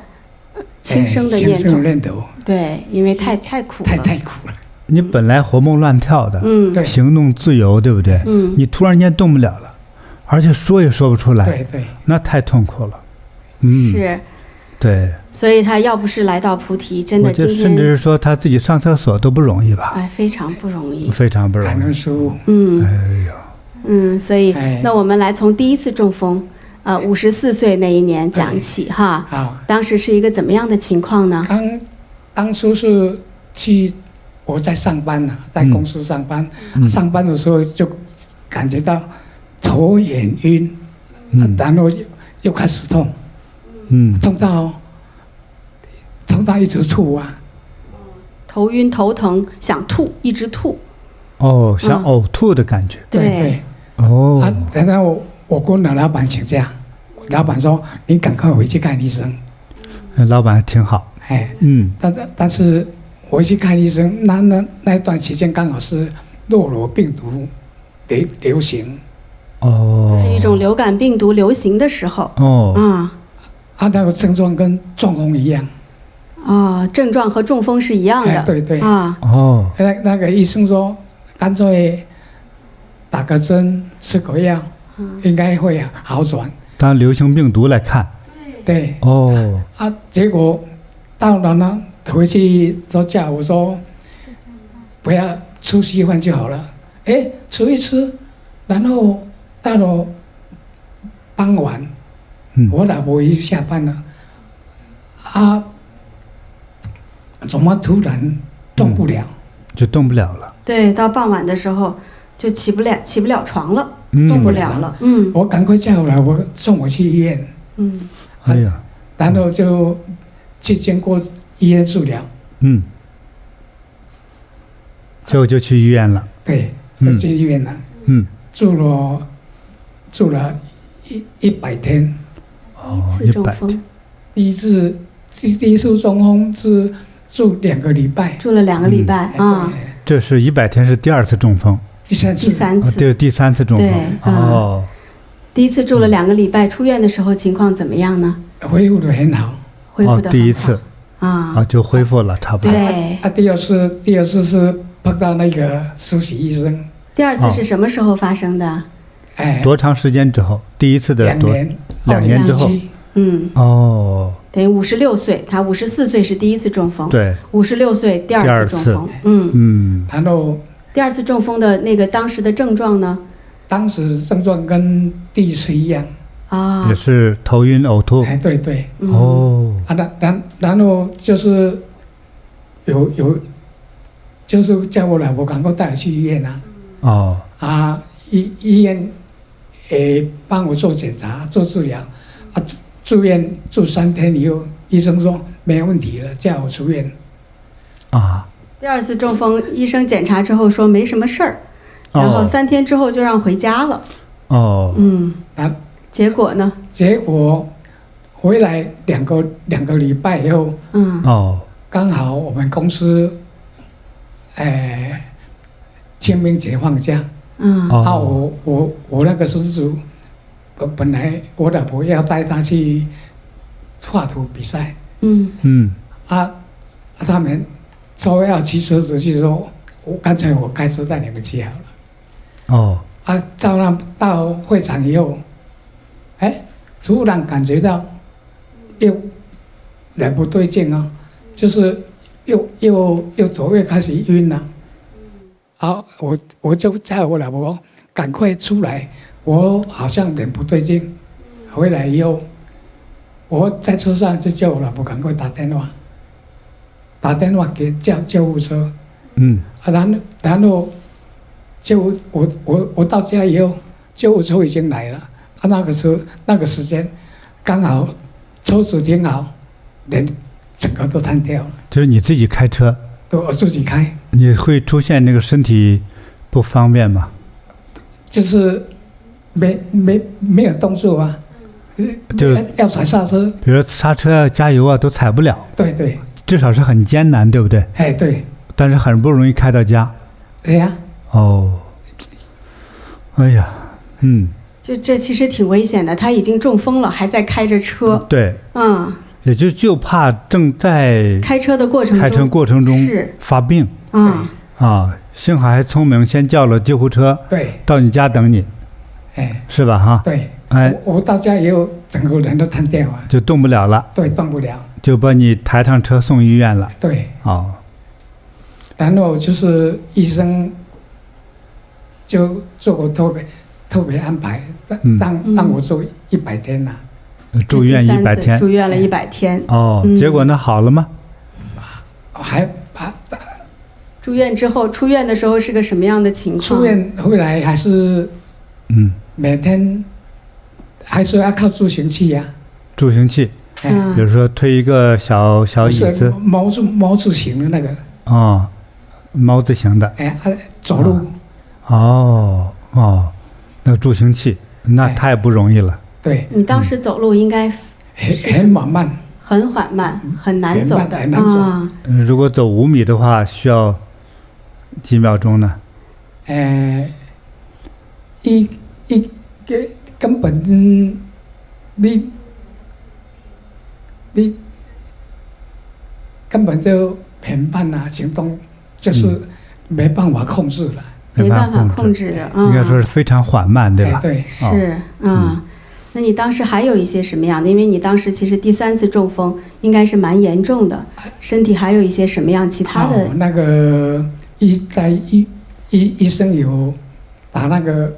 轻生的念头。对，因为太苦了。太苦了。你本来活蹦乱跳的，行动自由，对不对？你突然间动不了了，而且说也说不出来。对。那太痛苦了。是。对。所以他要不是来到菩提，真的今天甚至是说他自己上厕所都不容易吧？非常不容易。非常不容易。感恩师父。所以那我们来从第1次中风，54岁那一年讲起哈。好。当时是一个怎么样的情况呢？当初是我在上班呢，在公司上班，上班的时候就感觉到头眼晕，然后又开始痛，痛到一直吐啊，头晕头疼想吐，一直吐。想呕吐的感觉。对。然后我跟老板请假，老板说你赶快回去看医生。老板挺好。但是我去看医生，那段期间刚好是诺罗病毒流行。是一种流感病毒流行的时候。那个症状跟中风一样。哦，症状和中风是一样的。对对。啊。哦。那个医生说，干脆打个针，吃个药，应该会好转。当流行病毒来看。对。哦。结果到了呢，回去都叫我说，不要吃稀饭就好了。吃一吃，然后到了傍晚，我老婆一下班了，怎么突然动不了？就动不了了。对，到傍晚的时候就起不了床了，动不了了。我赶快叫我老婆送我去医院。哎呀。然后就去经过医院治疗。结果就去医院了。对。去医院了，住了100天。第一次中风。第一次中风是住2个礼拜。住了2个礼拜啊。这是100天，是第2次中风。第三次。对，第3次中风。对。哦。第一次住了2个礼拜，出院的时候情况怎么样呢？恢复得很好。恢复得很好。第一次。就恢复了，差不多。对。第二次是碰到那个实习医生。第2次是什么时候发生的？多长时间之后？第一次的2年之后。等于56岁，他54岁是第一次中风。对。56岁第2次中风。然后第2次中风的那个当时的症状呢？当时症状跟第一次一样。也是头晕呕吐。对对。然后就是就是叫我老婆赶快带我去医院啊。医院帮我做检查做治疗住院住3天以后，医生说没有问题了，叫我出院。第2次中风，医生检查之后说没什么事儿，然后3天之后就让回家了。结果呢？结果回来两个礼拜以后，刚好我们公司清明节放假。我那个叔叔本来我老婆要带他去画图比赛。他们说要骑车子去，说干脆我开车带你们去好了。到会场以后，突然感觉到又人不对劲就是又左右开始晕了。我就叫我老婆赶快出来，我好像人不对劲。回来以后，我在车上就叫我老婆赶快打电话给叫救护车。然后我到家以后，救护车已经来了。那个时间刚好车子停好，人整个都瘫掉了。就是你自己开车？对，我自己开。你会出现那个身体不方便吗？就是没有动作就要踩刹车，比如刹车加油都踩不了。对对。至少是很艰难，对不对？对。但是很不容易开到家。对呀。哎呀，就这其实挺危险的，他已经中风了，还在开着车。对。也就怕正在开车过程中是发病。幸好还聪明，先叫了救护车。对。到你家等你。是吧？对。我到家以后，整个人都瘫掉了。就动不了了。对，动不了。就把你抬上车送医院了。对。然后就是医生就做过特别安排，让我住100天呐。住院100天。住院了100天。结果呢？好了吗？住院之后，出院的时候是个什么样的情况？出院回来还是每天还是要靠助行器呀。助行器。比如说推一个小椅子。猫字形的那个。猫字形的。走路。那助行器那太不容易了。对。你当时走路应该很缓慢。很缓慢，很难走的。很难走。如果走5米的话，需要几秒钟呢？根本根本就很慢啊，行动就是没办法控制了。没办法控制的，应该说是非常缓慢，对吧？对，是，那你当时还有一些什么样的？因为你当时其实第3次中风应该是蛮严重的，身体还有一些什么样其他的？那个医生有打那个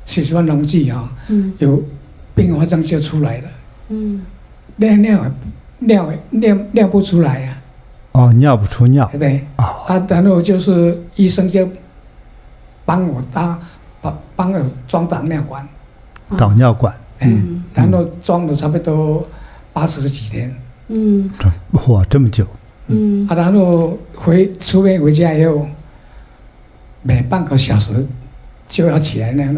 血栓溶剂啊，有并发症就出来了，尿不出来啊。哦，尿不出尿。对，然后就是医生就帮我装导尿管。导尿管。然后装了差不多80几天。哇，这么久。然后出院回家以后，每半个小时就要起来那样。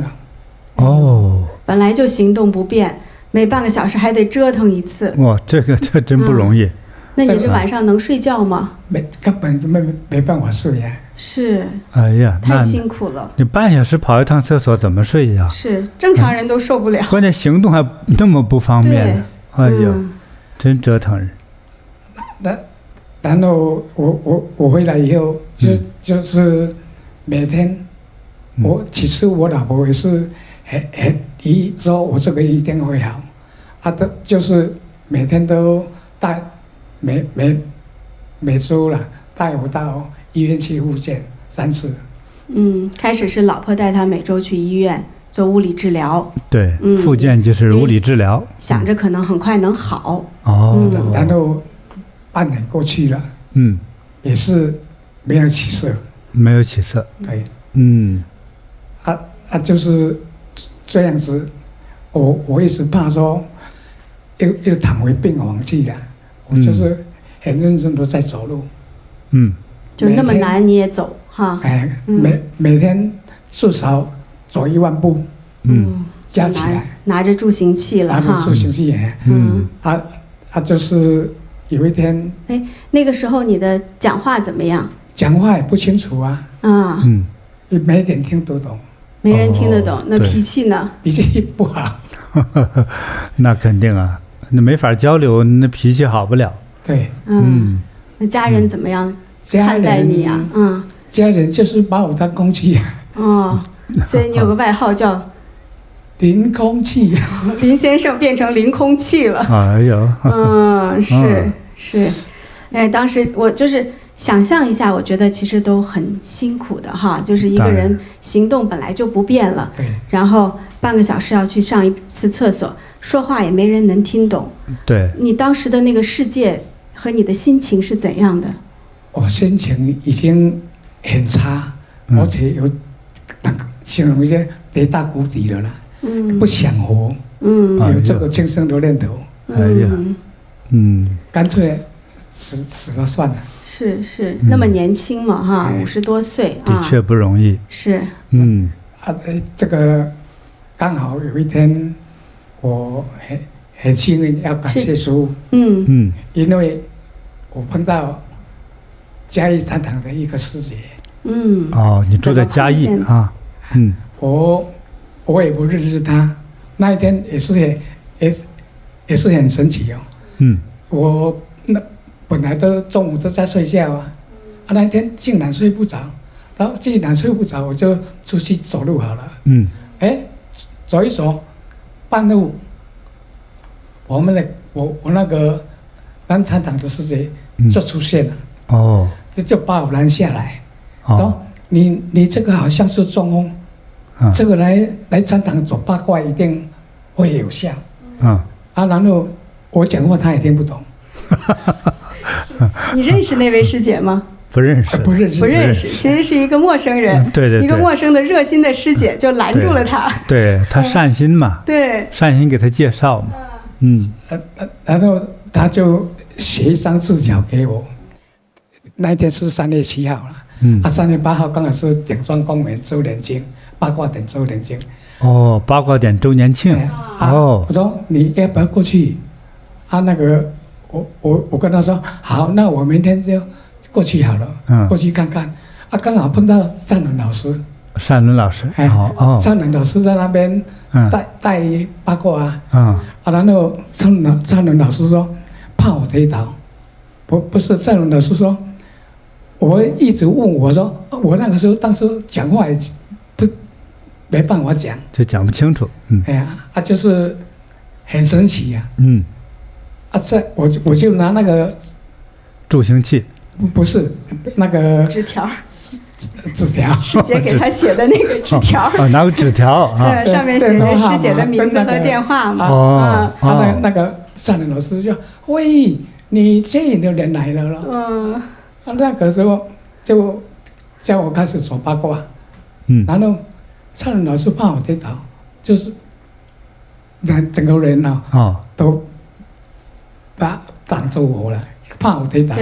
本来就行动不便，每半个小时还得折腾一次。哇，这真不容易。那你这晚上能睡觉吗？根本就没办法睡呀。是。哎呀，太辛苦了。你半小时跑一趟厕所怎么睡呀？是，正常人都受不了。关键行动还那么不方便。哎呀，真折腾人。然后我回来以后就是每天，其实我老婆也是说我这个一定会好，就是每天都带每周了带我到医院去复健3次。开始是老婆带他每周去医院做物理治疗。对，复健就是物理治疗。想着可能很快能好。然后半年过去了，也是没有起色。没有起色。对。就是这样子，我一直怕说又躺回病房去了，我就是很认真的在走路。就那么难你也走哈？每天至少走1万步。加起来。拿着助行器了哈。拿着助行器。就是有一天。那个时候你的讲话怎么样？讲话也不清楚啊。也没人听得懂。没人听得懂，那脾气呢？脾气不好。那肯定啊，那没法交流，那脾气好不了。对。那家人怎么样看待你啊？家人就是把我当空气。所以你有个外号叫零空气。林先生变成零空气了。哎呦。是。当时我就是想象一下，我觉得其实都很辛苦的哈，就是一个人行动本来就不便了，然后半个小时要去上一次厕所，说话也没人能听懂。对。你当时的那个世界和你的心情是怎样的？我心情已经很差，而且有形容一些跌到谷底了啦，不想活，有这个轻生的念头。哎呀，干脆死了算了。是，那么年轻嘛哈，50多岁的确不容易。是。这个刚好有一天，我很幸运要感谢主，因为我碰到嘉义禅堂的一个师姐。你住在嘉义啊？我也不认识她，那一天也是很神奇哦。我本来中午都在睡觉啊，那一天竟然睡不着，然后既然睡不着，我就出去走路好了。走一走，半路，我那个南禅堂的师姐就出现了。就把我拦下来，说你这个好像是中风，这个来禅堂走八卦一定会有效。然后我讲话他也听不懂。你认识那位师姐吗？不认识，其实是一个陌生人。对，一个陌生的热心的师姐就拦住了他。对，他善心嘛。对，善心给他介绍嘛。然后他就写一张字条给我。那一天是3月7号了。3月8号刚好是顶庄公园周年庆，八卦点周年庆。八卦点周年庆。我说你要不要过去？那个我跟他说好，那我明天就过去好了。过去看看。刚好碰到善伦老师。善伦老师。善伦老师在那边带八卦。然后善伦老师说怕我跌倒。不是这种的，是说，我一直问我说，我那个时候当时讲话也没办法讲，就讲不清楚。哎呀，就是很神奇呀。我就拿那个助行器，不是那个纸条。师姐给他写的那个纸条，拿个纸条上面写着师姐的名字和电话嘛。那个上人老师就喂，你这多人来了了。那个时候就叫我开始说八卦。然后上人老师怕我跌倒，就是整个人都挡住我了。怕我跌倒，就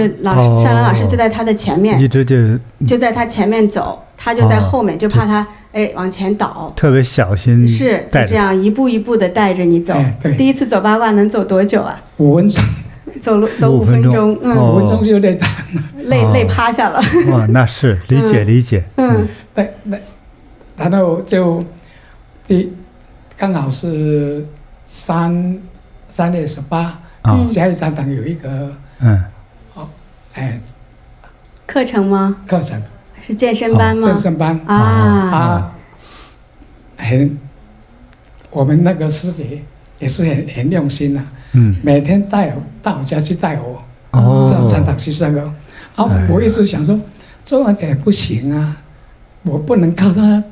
上人老师就在他的前面，一直就在他前面走，他就在后面，就怕他往前倒，特别小心，是就这样一步一步的带着你走。第一次走八卦能走多久啊？5分钟，走5分钟，5分钟就累倒了，累趴下了。哇，那是理解。对，然后就刚好是3月18，嘉义禅堂有一个。课程吗？课程是健身班吗？健身班我们那个师姐也是很用心的，每天到我家去带我，到禅堂去上课。我一直想说，这样也不行啊，我不能靠他，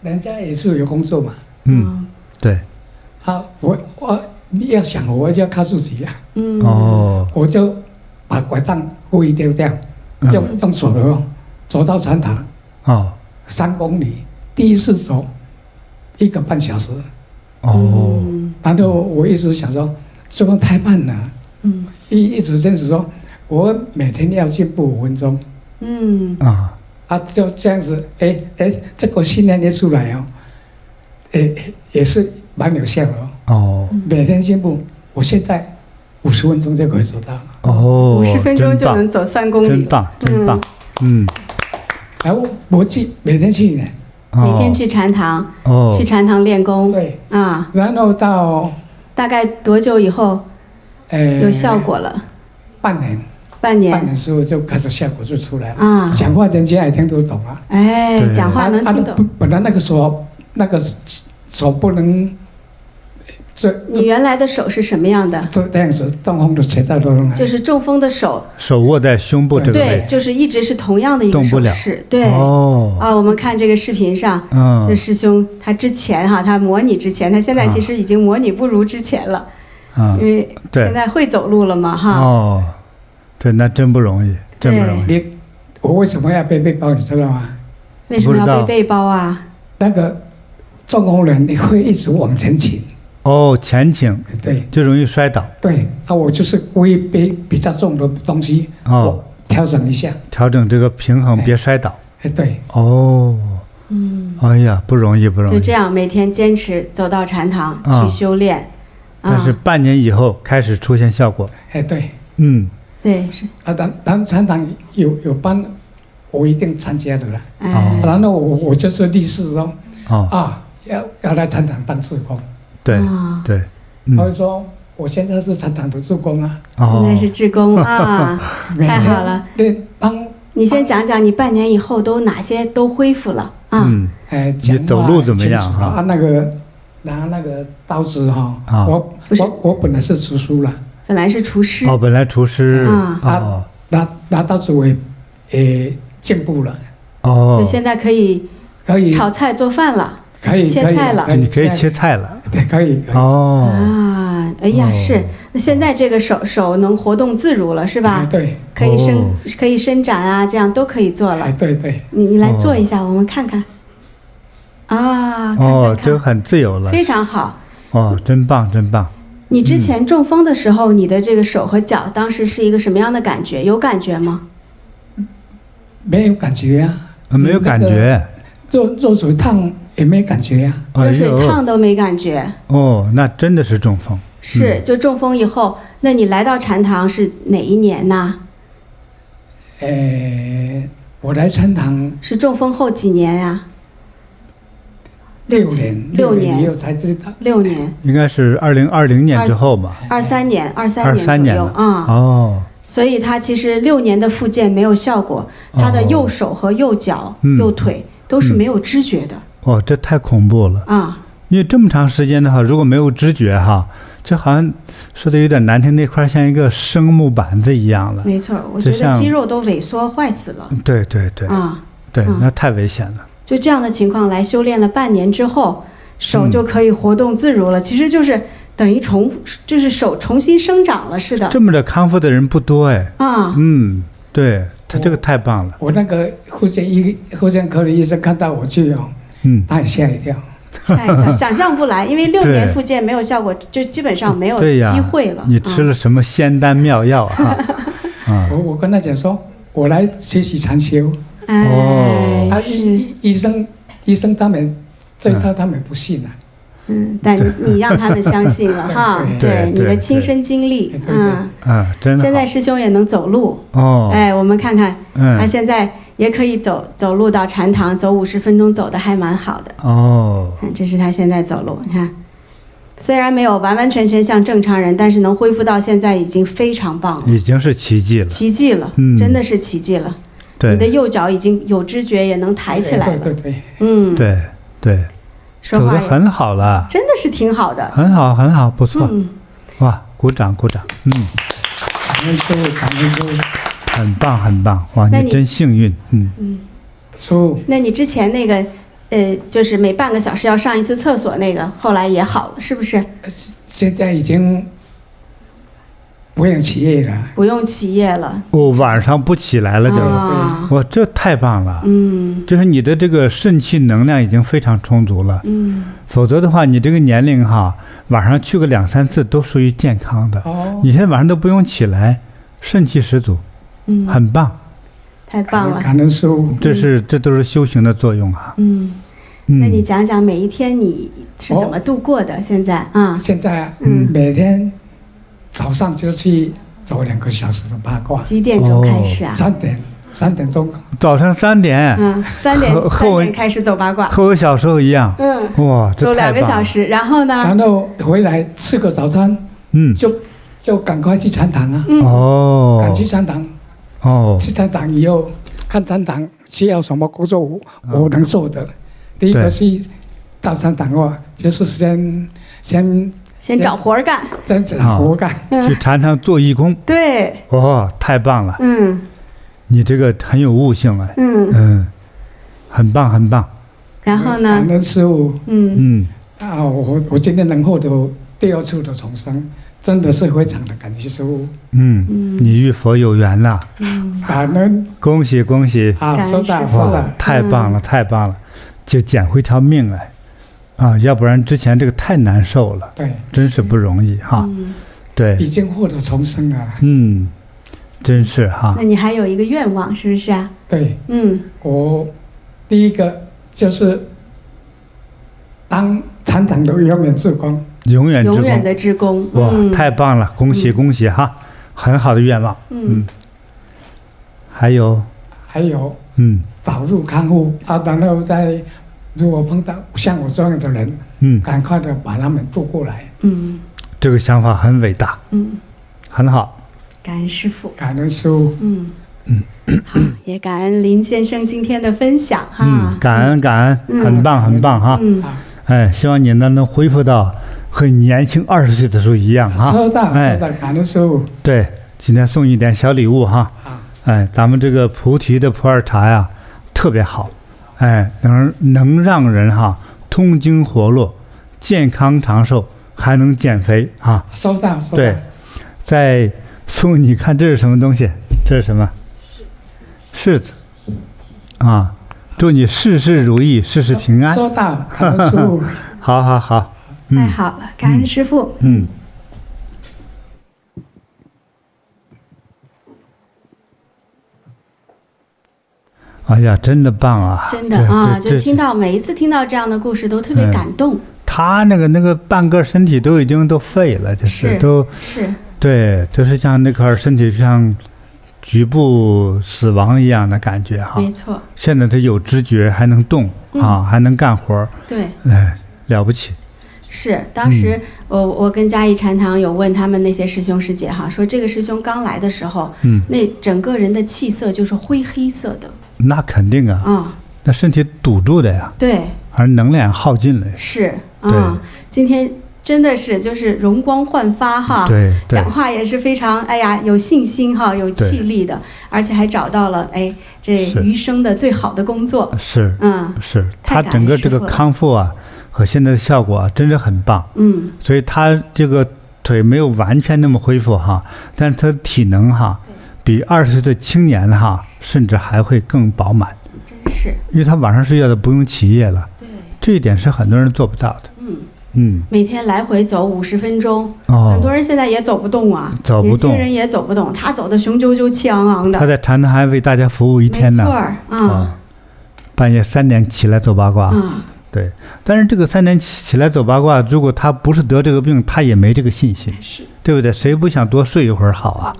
人家也是有工作嘛。对。我要想我就要靠自己呀。我就把拐杖故意丢掉，用手的走到禅堂，3公里，第一次走1个半小时。然后我一直想说，这样太慢了。一直坚持说，我每天要进步5分钟。就这样子，这个训练也出来也是蛮有效的。每天进步，我现在50分钟就可以做到了。50分钟就能走3公里，真棒。然后我每天去呢，每天去禅堂，去禅堂练功。对然后到大概多久以后有效果了？半年。半年之后就开始效果就出来了。讲话人家也听得懂啊。讲话能听懂。本来那个手不能。你原来的手是什么样的？这样子，中风的前兆都用来。就是中风的手握在胸部这个位置。对，就是一直是同样的一个手势。对。我们看这个视频上，这师兄他之前他模拟之前，他现在其实已经模拟不如之前了，因为现在会走路了嘛对，那真不容易，真不容易。我为什么要背背包？你知道吗？为什么要背背包啊？那个中风人你会一直往前倾。前倾，对，就容易摔倒。对，我就是故意背比较重的东西，我调整一下，调整这个平衡，别摔倒。对。哎呀，不容易，不容易。就这样，每天坚持走到禅堂去修炼。但是半年以后开始出现效果。对。对，是。当禅堂有班，我一定参加的了。然后我就是立誓说，要来禅堂当志工。对，所以说我现在是禅堂的志工啊。现在是志工太好了。你先讲讲你半年以后都哪些都恢复了你走路怎么样拿那个刀子我本来是厨师了。本来是厨师。本来厨师。拿刀子我也进步了。就现在可以炒菜做饭了。可以切菜了，你可以切菜了。对，可以。哎呀，是。那现在这个手能活动自如了，是吧？对。可以伸展啊，这样都可以做了。对。你来做一下，我们看看。这很自由了。非常好。真棒，真棒。你之前中风的时候，你的这个手和脚当时是一个什么样的感觉？有感觉吗？没有感觉啊。没有感觉。热水烫也没感觉呀。热水烫都没感觉。那真的是中风。是，就中风以后，那你来到禅堂是哪一年呢？我来禅堂是中风后几年呀？6年以后才知道。6年。应该是2020年之后吧。23年左右所以他其实6年的复健没有效果，他的右手和右脚、右腿都是没有知觉的。哦，这太恐怖了啊！因为这么长时间的话，如果没有知觉哈，就好像说的有点难听，那块像一个生木板子一样了。没错，我觉得肌肉都萎缩坏死了。对对对。啊，对，那太危险了。就这样的情况来修炼了半年之后，手就可以活动自如了。其实就是等于就是手重新生长了似的。这么的康复的人不多哎。啊。对，他这个太棒了。我那个复健科的医生看到我去哦，他也吓一跳。吓一跳，想象不来，因为6年复健没有效果，就基本上没有机会了。你吃了什么仙丹妙药啊？我跟他讲说，我来学习禅修。医生他们这一套他们不信啊。但你让他们相信了哈，对你的亲身经历，真的。现在师兄也能走路哦，哎，我们看看，他现在也可以走路到禅堂，走50分钟，走的还蛮好的哦。这是他现在走路，你看，虽然没有完完全全像正常人，但是能恢复到现在已经非常棒了，已经是奇迹了，奇迹了，真的是奇迹了。你的右脚已经有知觉，也能抬起来了，对。走得很好了，真的是挺好的，很好，不错，哇，鼓掌，感恩师父，很棒，哇，你真幸运，那你之前那个，就是每半个小时要上一次厕所那个，后来也好了，是不是？现在已经不用起夜了，晚上不起来了，哇，这太棒了，就是你的这个肾气能量已经非常充足了，否则的话，你这个年龄哈，晚上去个2、3次都属于健康的，你现在晚上都不用起来，肾气十足，很棒，太棒了，感恩师父，这都是修行的作用啊，那你讲讲每一天你是怎么度过的？现在现在每天早上就去走2个小时的八卦。几点钟开始啊？3点钟。早上3点。3点开始走八卦。和我小时候一样。哇，走2个小时，然后呢？然后回来吃个早餐。就赶快去禅堂啊。赶去禅堂。去禅堂以后，看禅堂需要什么工作我能做的。第一个是到禅堂的话，就是先找活干，真找活干，去禅堂做义工。对，太棒了。你这个很有悟性哎。很棒。然后呢？感恩师父。我今天能获得第2次的重生，真的是非常的感谢师父。你与佛有缘了。感恩。恭喜。收到。太棒了，就捡回条命哎。要不然之前这个太难受了，对，真是不容易哈。对，已经获得重生了。真是哈。那你还有一个愿望是不是啊？对，我第一个就是当禅堂的永远志工。永远的志工。哇，太棒了，恭喜哈，很好的愿望。还有，早日康复然后再。如果碰到像我这样的人，赶快的把他们渡过来。这个想法很伟大。很好。感恩师父。感恩师父。好，也感恩林先生今天的分享哈。感恩，很棒哈。希望你能恢复到和年轻20岁的时候一样哈。收到，感恩师父。对，今天送一点小礼物哈。咱们这个菩提的普洱茶呀，特别好。能让人哈通经活络，健康长寿，还能减肥啊！收到。对，再送你看这是什么东西？这是什么？柿子。祝你事事如意，事事平安。收到，感恩师父。好。太好了，感恩师父。哎呀，真的棒啊！真的就每一次听到这样的故事都特别感动。他那个半个身体都已经废了，就是对，就是像那块身体像局部死亡一样的感觉哈。没错。现在他有知觉，还能动还能干活。对。了不起。是，当时我跟嘉义禅堂有问他们那些师兄师姐哈，说这个师兄刚来的时候，那整个人的气色就是灰黑色的。那肯定啊，那身体堵住的呀。对。而能量耗尽了。是今天真的是就是容光焕发哈，对，讲话也是非常有信心哈，有气力的，而且还找到了这余生的最好的工作。是，是他整个这个康复啊和现在的效果真是很棒。所以他这个腿没有完全那么恢复哈，但是他的体能哈比20岁的青年哈甚至还会更饱满。真是，因为他晚上睡觉都不用起夜了。对，这一点是很多人做不到的。每天来回走50分钟，很多人现在也走不动啊，走不动，年轻人也走不动，他走的雄赳赳气昂昂的。他在禅堂还为大家服务一天呢。没错半夜3点起来走八卦。对，但是这个3点起来走八卦，如果他不是得这个病，他也没这个信心，对不对？谁不想多睡一会儿好啊？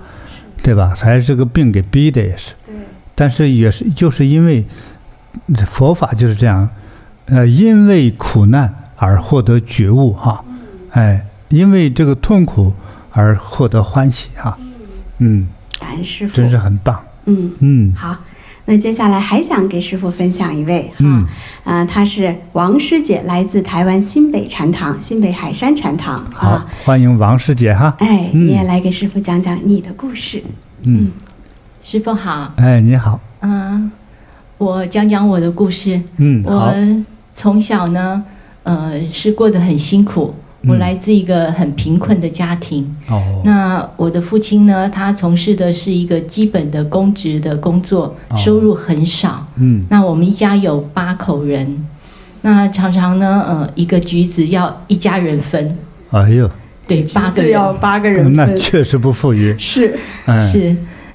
对吧？还是这个病给逼的也是。但是也是就是因为佛法就是这样，因为苦难而获得觉悟哈，因为这个痛苦而获得欢喜哈。感恩师父，真是很棒。好。那接下来还想给师父分享一位她是王师姐，来自台湾新北禅堂、新北海山禅堂。好，欢迎王师姐哈。你也来给师父讲讲你的故事。师父好。你好。我讲讲我的故事。我从小呢，是过得很辛苦。我来自一个很贫困的家庭。那我的父亲呢，他从事的是一个基本的公职的工作，收入很少。那我们一家有8口人，那常常呢，一个橘子要一家人分。哎呦，对，8个人要8个人分，那确实不富裕。是。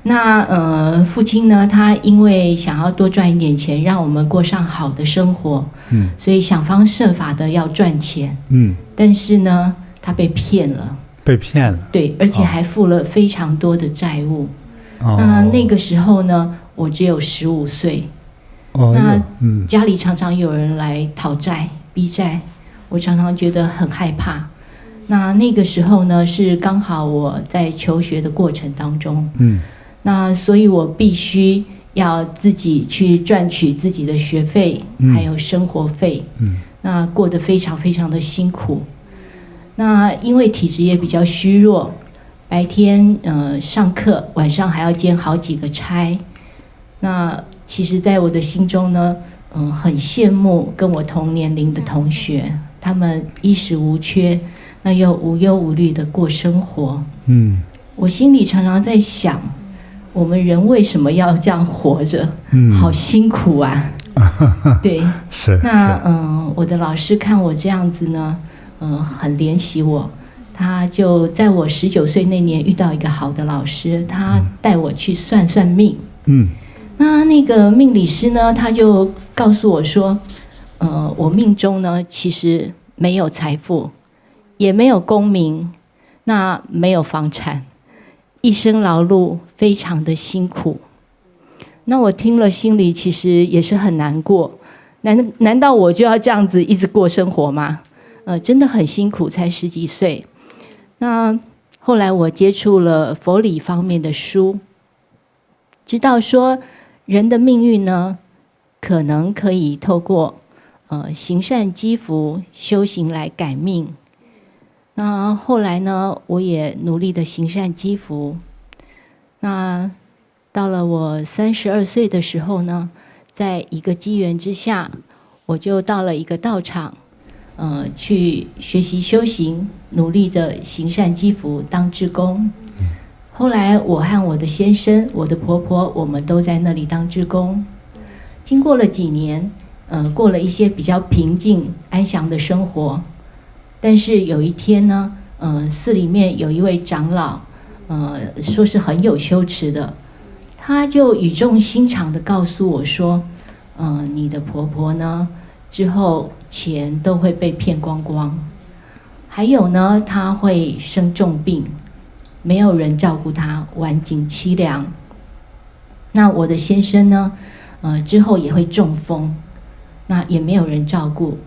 那父亲呢，他因为想要多赚一点钱，让我们过上好的生活，所以想方设法的要赚钱。但是呢，他被骗了。被骗了。对，而且还付了非常多的债务。那个时候呢，我只有15岁。那家里常常有人来讨债、逼债，我常常觉得很害怕。那个时候呢，是刚好我在求学的过程当中。那所以我必须要自己去赚取自己的学费，还有生活费。那过得非常非常的辛苦。那因为体质也比较虚弱，白天上课，晚上还要兼好几个差。那其实在我的心中呢，很羡慕跟我同年龄的同学，他们衣食无缺，那又无忧无虑的过生活。我心里常常在想，我们人为什么要这样活着？好辛苦啊！对，是。那我的老师看我这样子呢，很怜惜我，他就在我19岁那年遇到一个好的老师，他带我去算算命。那个命理师呢，他就告诉我说，我命中呢其实没有财富，也没有功名，那没有房产。一生劳碌，非常的辛苦。那我听了心里其实也是很难过。难道我就要这样子一直过生活吗？真的很辛苦，才10几岁。那后来我接触了佛理方面的书，知道说人的命运呢，可能可以透过行善积福、修行来改命。那后来呢，我也努力的行善积福。那到了我32岁的时候呢，在一个机缘之下，我就到了一个道场，去学习修行，努力的行善积福，当志工。后来我和我的先生、我的婆婆，我们都在那里当志工。经过了几年，过了一些比较平静安详的生活。但是有一天呢，寺里面有一位长老，说是很有羞耻的，他就语重心长地告诉我说，你的婆婆呢，之后钱都会被骗光光，还有呢，她会生重病，没有人照顾她，晚景凄凉。那我的先生呢，之后也会中风，那也没有人照顾，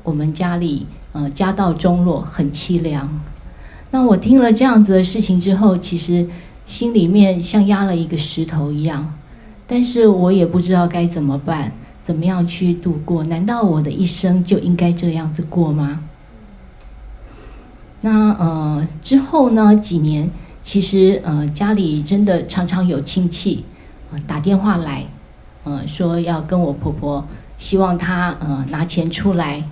我们家里家道中落，很凄凉。那我听了这样子的事情之后，其实心里面像压了一个石头一样，但是我也不知道该怎么办，怎么样去度过？难道我的一生就应该这样子过吗？那之后呢几年，其实家里真的常常有亲戚打电话来，说要跟我婆婆，希望她拿钱出来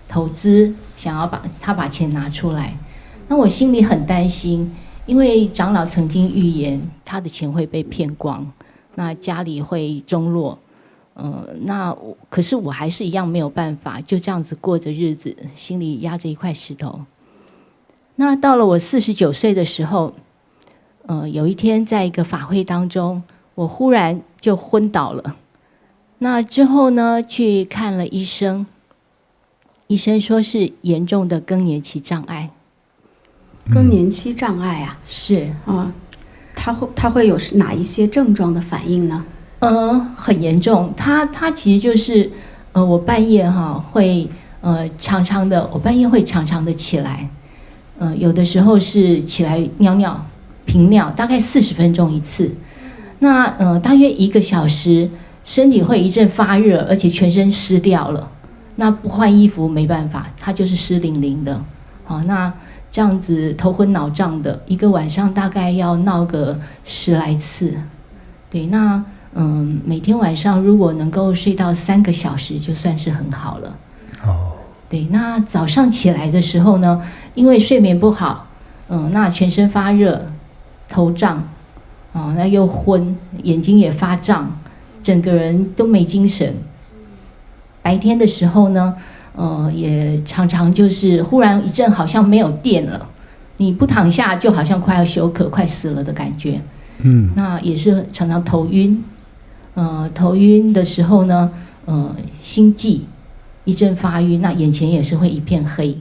投资，想要把钱拿出来。那我心里很担心，因为长老曾经预言她的钱会被骗光，那家里会中落。可是我还是一样没有办法，就这样子过着日子，心里压着一块石头。那到了我49岁的时候，有一天在一个法会当中，我忽然就昏倒了。那之后呢，去看了医生，医生说是严重的更年期障碍。更年期障碍啊？是啊，它会有哪一些症状的反应呢？很严重。它其实就是我半夜会常常的起来。有的时候是起来尿尿频尿，大概40分钟一次。那大约1个小时，身体会一阵发热，而且全身湿掉了。那不换衣服没办法，它就是湿淋淋的。那这样子头昏脑胀的，一个晚上大概要闹个10来次。对，那每天晚上如果能够睡到3个小时，就算是很好了。对，那早上起来的时候呢，因为睡眠不好，那全身发热，头胀，那又昏，眼睛也发胀，整个人都没精神。白天的时候呢，也常常就是忽然一阵好像没有电了，你不躺下就好像快要休克、快死了的感觉。那也是常常头晕，头晕的时候呢，心悸。一阵发晕，那眼前也是会一片黑。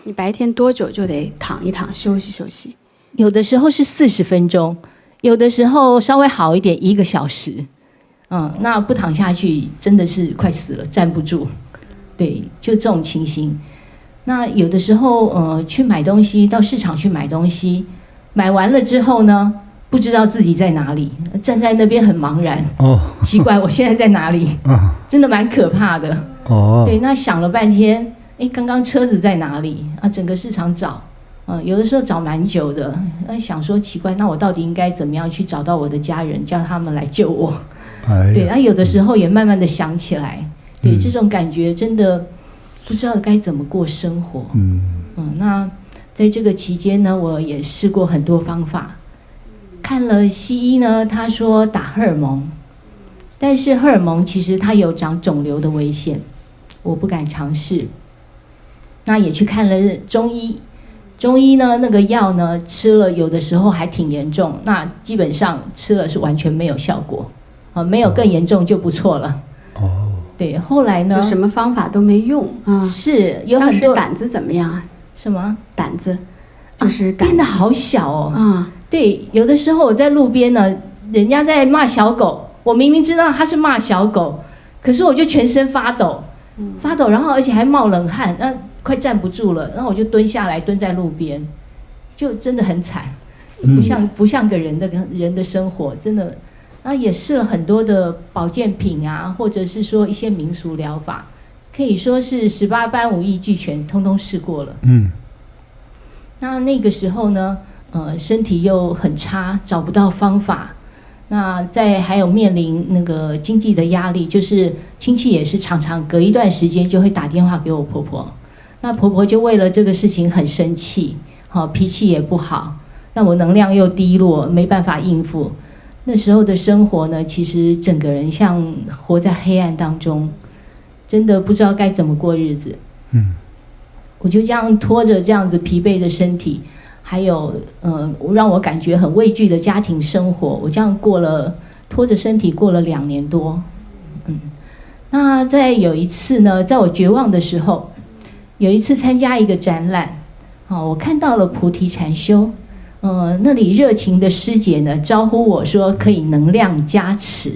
你白天多久就得躺一躺休息休息？有的时候是40分钟，有的时候稍微好一点1个小时。那不躺下去真的是快死了，站不住。对，就这种情形。那有的时候去买东西，到市场去买东西，买完了之后呢，不知道自己在哪里，站在那边很茫然。奇怪，我现在在哪里？真的蛮可怕的。对，那想了半天，刚刚车子在哪里啊？整个市场找，有的时候找蛮久的。想说奇怪，那我到底应该怎么样去找到我的家人，叫他们来救我？对，那有的时候也慢慢的想起来，对，这种感觉真的不知道该怎么过生活。那在这个期间呢，我也试过很多方法。看了西医呢，他说打荷尔蒙，但是荷尔蒙其实它有长肿瘤的危险，我不敢尝试。那也去看了中医，中医呢那个药呢吃了有的时候还挺严重，那基本上吃了是完全没有效果，没有更严重就不错了。对，后来呢，就什么方法都没用啊。是有很多。当时胆子怎么样啊？什么胆子？就是变得好小哦。对，有的时候我在路边呢，人家在骂小狗，我明明知道他是骂小狗，可是我就全身发抖，然后而且还冒冷汗，那快站不住了，然后我就蹲下来，蹲在路边，就真的很惨，不像个人的生活，真的。那也试了很多的保健品啊，或者是说一些民俗疗法，可以说是18般武艺俱全，通通试过了。那个时候呢，身体又很差，找不到方法。那还有面临那个经济的压力，就是亲戚也是常常隔一段时间就会打电话给我婆婆。那婆婆就为了这个事情很生气，脾气也不好，那我能量又低落，没办法应付。那时候的生活呢，其实整个人像活在黑暗当中，真的不知道该怎么过日子。我就这样拖着这样子疲惫的身体，还有让我感觉很畏惧的家庭生活，我这样拖着身体过了2年多。那在有一次呢，在我绝望的时候，有一次参加一个展览，我看到了菩提禅修。那里热情的师姐呢招呼我说可以能量加持。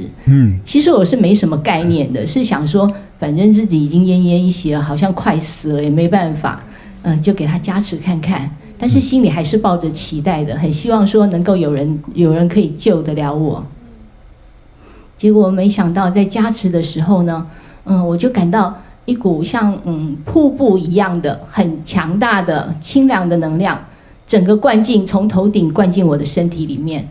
其实我是没什么概念的，是想说反正自己已经奄奄一息了，好像快死了，也没办法，就给他加持看看。但是心里还是抱着期待的，很希望说能够有人可以救得了我。结果没想到在加持的时候呢，我就感到一股像瀑布一样的很强大的清凉的能量，整个从头顶灌进我的身体里面，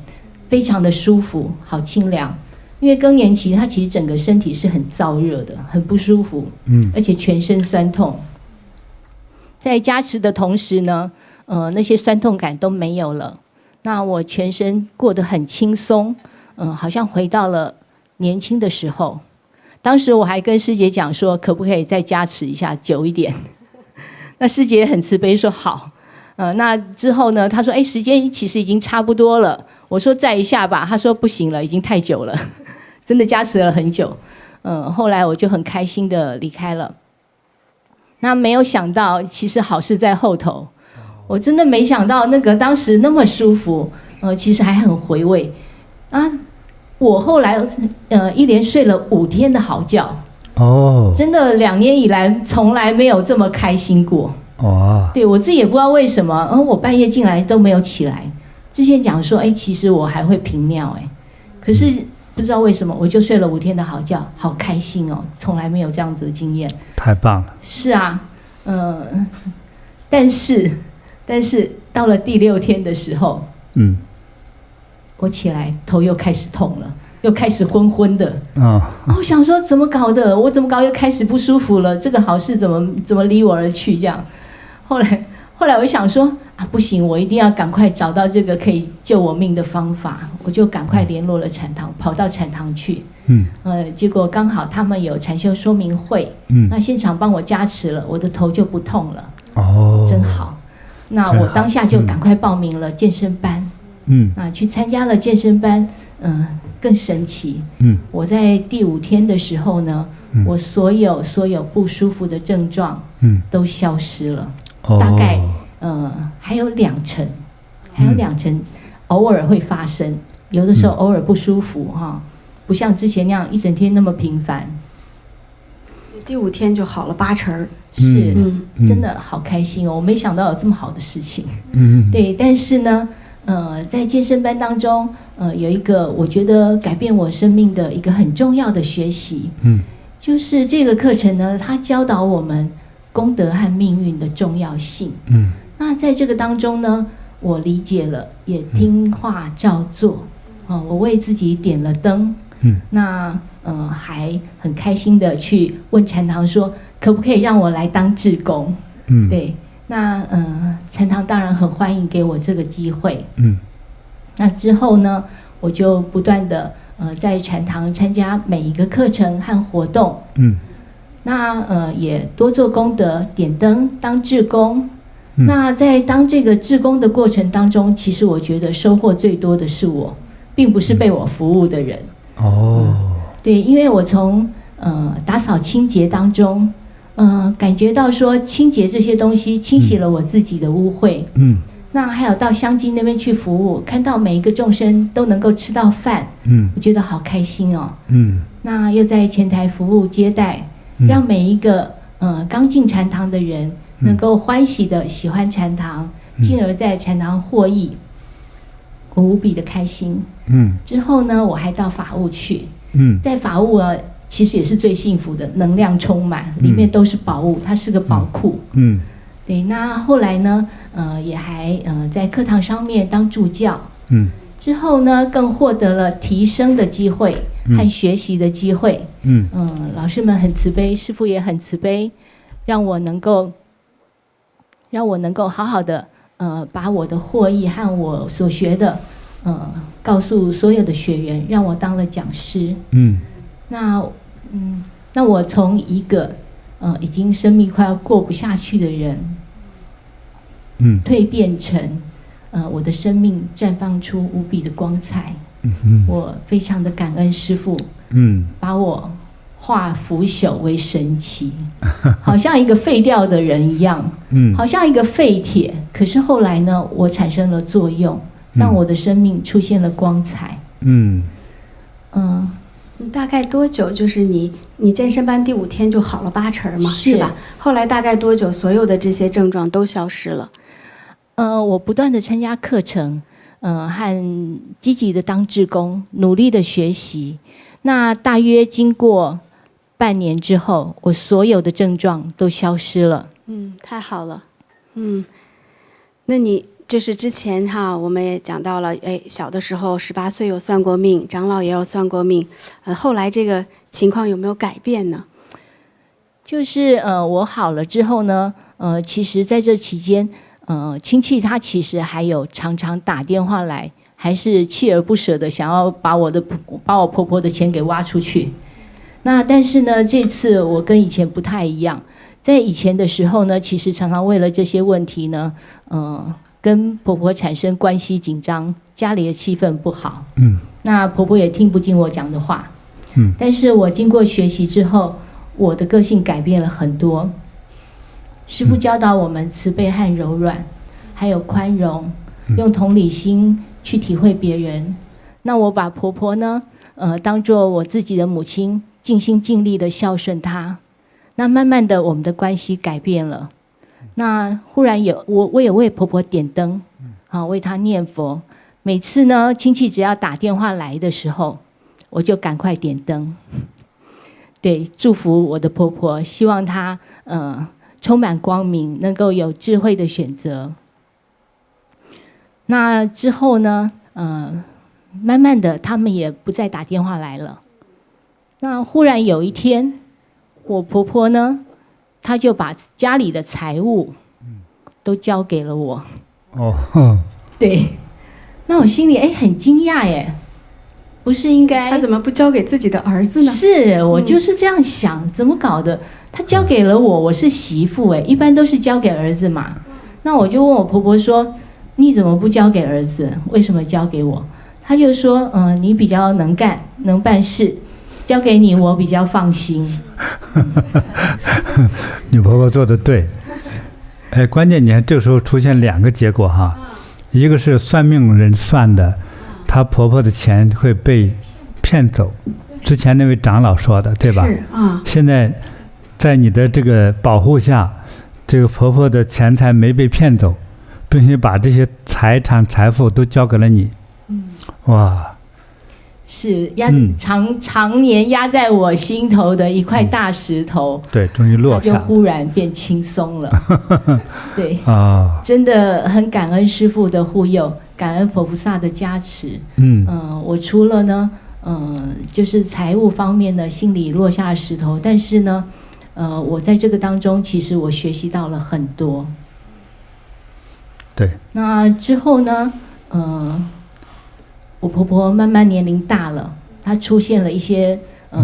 非常的舒服，好清凉。因为更年期它其实整个身体是很燥热的，很不舒服，而且全身酸痛。在加持的同时呢，那些酸痛感都没有了，那我全身过得很轻松，好像回到了年轻的时候。当时我还跟师姐讲说，可不可以再加持一下久一点？那师姐很慈悲说好。那之后呢，她说时间其实已经差不多了。我说再一下吧，她说不行了，已经太久了，真的加持了很久。后来我就很开心的离开了。那没有想到，其实好事在后头。我真的没想到那个当时那么舒服，其实还很回味啊。我后来一连睡了5天的好觉，真的2年以来从来没有这么开心过。对，我自己也不知道为什么，我半夜进来都没有起来。之前讲说，其实我还会频尿，可是不知道为什么，我就睡了5天的好觉，好开心哦，从来没有这样子的经验。太棒了。是啊，但是到了第6天的时候，我起来头又开始痛了，又开始昏昏的。我想说怎么搞的？我怎么搞又开始不舒服了？这个好事怎么离我而去？这样，后来我就想说不行，我一定要赶快找到这个可以救我命的方法。我就赶快联络了禅堂，跑到禅堂去。结果刚好他们有禅修说明会，那现场帮我加持了，我的头就不痛了。真好。那我当下就赶快报名了健身班。那去参加了健身班，更神奇。我在第5天的时候呢，我所有不舒服的症状，都消失了。大概还有2成，偶尔会发生，有的时候偶尔不舒服不像之前那样一整天那么频繁。第5天就好了8成。是，真的好开心哦！我没想到有这么好的事情。对，但是呢。在健身班当中，有一个我觉得改变我生命的一个很重要的学习，就是这个课程呢，它教导我们功德和命运的重要性。那在这个当中呢，我理解了，也听话照做。我为自己点了灯。那还很开心的去问禅堂说，可不可以让我来当志工？对。那禅堂当然很欢迎给我这个机会。那之后呢，我就不断的在禅堂参加每一个课程和活动。那也多做功德，点灯当志工。那在当这个志工的过程当中，其实我觉得收获最多的是我，并不是被我服务的人。对，因为我从打扫清洁当中。感觉到说清洁这些东西清洗了我自己的污秽。那还有到香积那边去服务，看到每一个众生都能够吃到饭，我觉得好开心哦。那又在前台服务接待，让每一个刚进禅堂的人能够欢喜的喜欢禅堂，进而在禅堂获益，我无比的开心。之后呢，我还到法务去。在法务其实也是最幸福的，能量充满，里面都是宝物，它是个宝库。对。那后来呢，也还在课堂上面当助教。之后呢，更获得了提升的机会和学习的机会。老师们很慈悲，师父也很慈悲，让我能够好好的把我的获益和我所学的告诉所有的学员，让我当了讲师。那我从一个已经生命快要过不下去的人，蜕变成我的生命绽放出无比的光彩。我非常的感恩师父，把我化腐朽为神奇，好像一个废掉的人一样，好像一个废铁。可是后来呢，我产生了作用，让我的生命出现了光彩。大概多久？就是你健身班第5天就好了80%嘛，是吧？后来大概多久，所有的这些症状都消失了？我不断的参加课程，和积极的当志工，努力的学习。那大约经过半年之后，我所有的症状都消失了。太好了。那你就是之前我们也讲到了，小的时候18岁有算过命，长老也有算过命，后来这个情况有没有改变呢？就是我好了之后呢，其实在这期间，亲戚他其实还有常常打电话来，还是锲而不舍的想要把我婆婆的钱给挖出去。那但是呢，这次我跟以前不太一样，在以前的时候呢，其实常常为了这些问题呢，跟婆婆产生关系紧张，家里的气氛不好。那婆婆也听不进我讲的话。但是我经过学习之后，我的个性改变了很多。师父教导我们慈悲和柔软，还有宽容，用同理心去体会别人。那我把婆婆呢，当作我自己的母亲，尽心尽力的孝顺她。那慢慢的，我们的关系改变了。那忽然我也为婆婆点灯，为她念佛。每次呢，亲戚只要打电话来的时候，我就赶快点灯，对，祝福我的婆婆，希望她充满光明，能够有智慧的选择。那之后呢，慢慢的他们也不再打电话来了。那忽然有一天，我婆婆呢，她就把家里的财物都交给了我。对，那我心里很惊讶耶，不是应该她怎么不交给自己的儿子呢？是我就是这样想，怎么搞的？她交给了我，我是媳妇一般都是交给儿子嘛。那我就问我婆婆说，你怎么不交给儿子？为什么交给我？她就说，你比较能干，能办事，交给你我比较放心。你婆婆做的对。关键你看这个时候出现2个结果哈，一个是算命人算的，她婆婆的钱会被骗走，之前那位长老说的，对吧？是啊。现在在你的这个保护下，这个婆婆的钱财没被骗走，并且把这些财产财富都交给了你。哇！是常年压在我心头的一块大石头，对，终于落下，它就忽然变轻松了。对真的很感恩师父的护佑，感恩佛菩萨的加持。我除了呢，就是财务方面呢，心里落下石头，但是呢，我在这个当中，其实我学习到了很多。对。那之后呢，我婆婆慢慢年龄大了，她出现了一些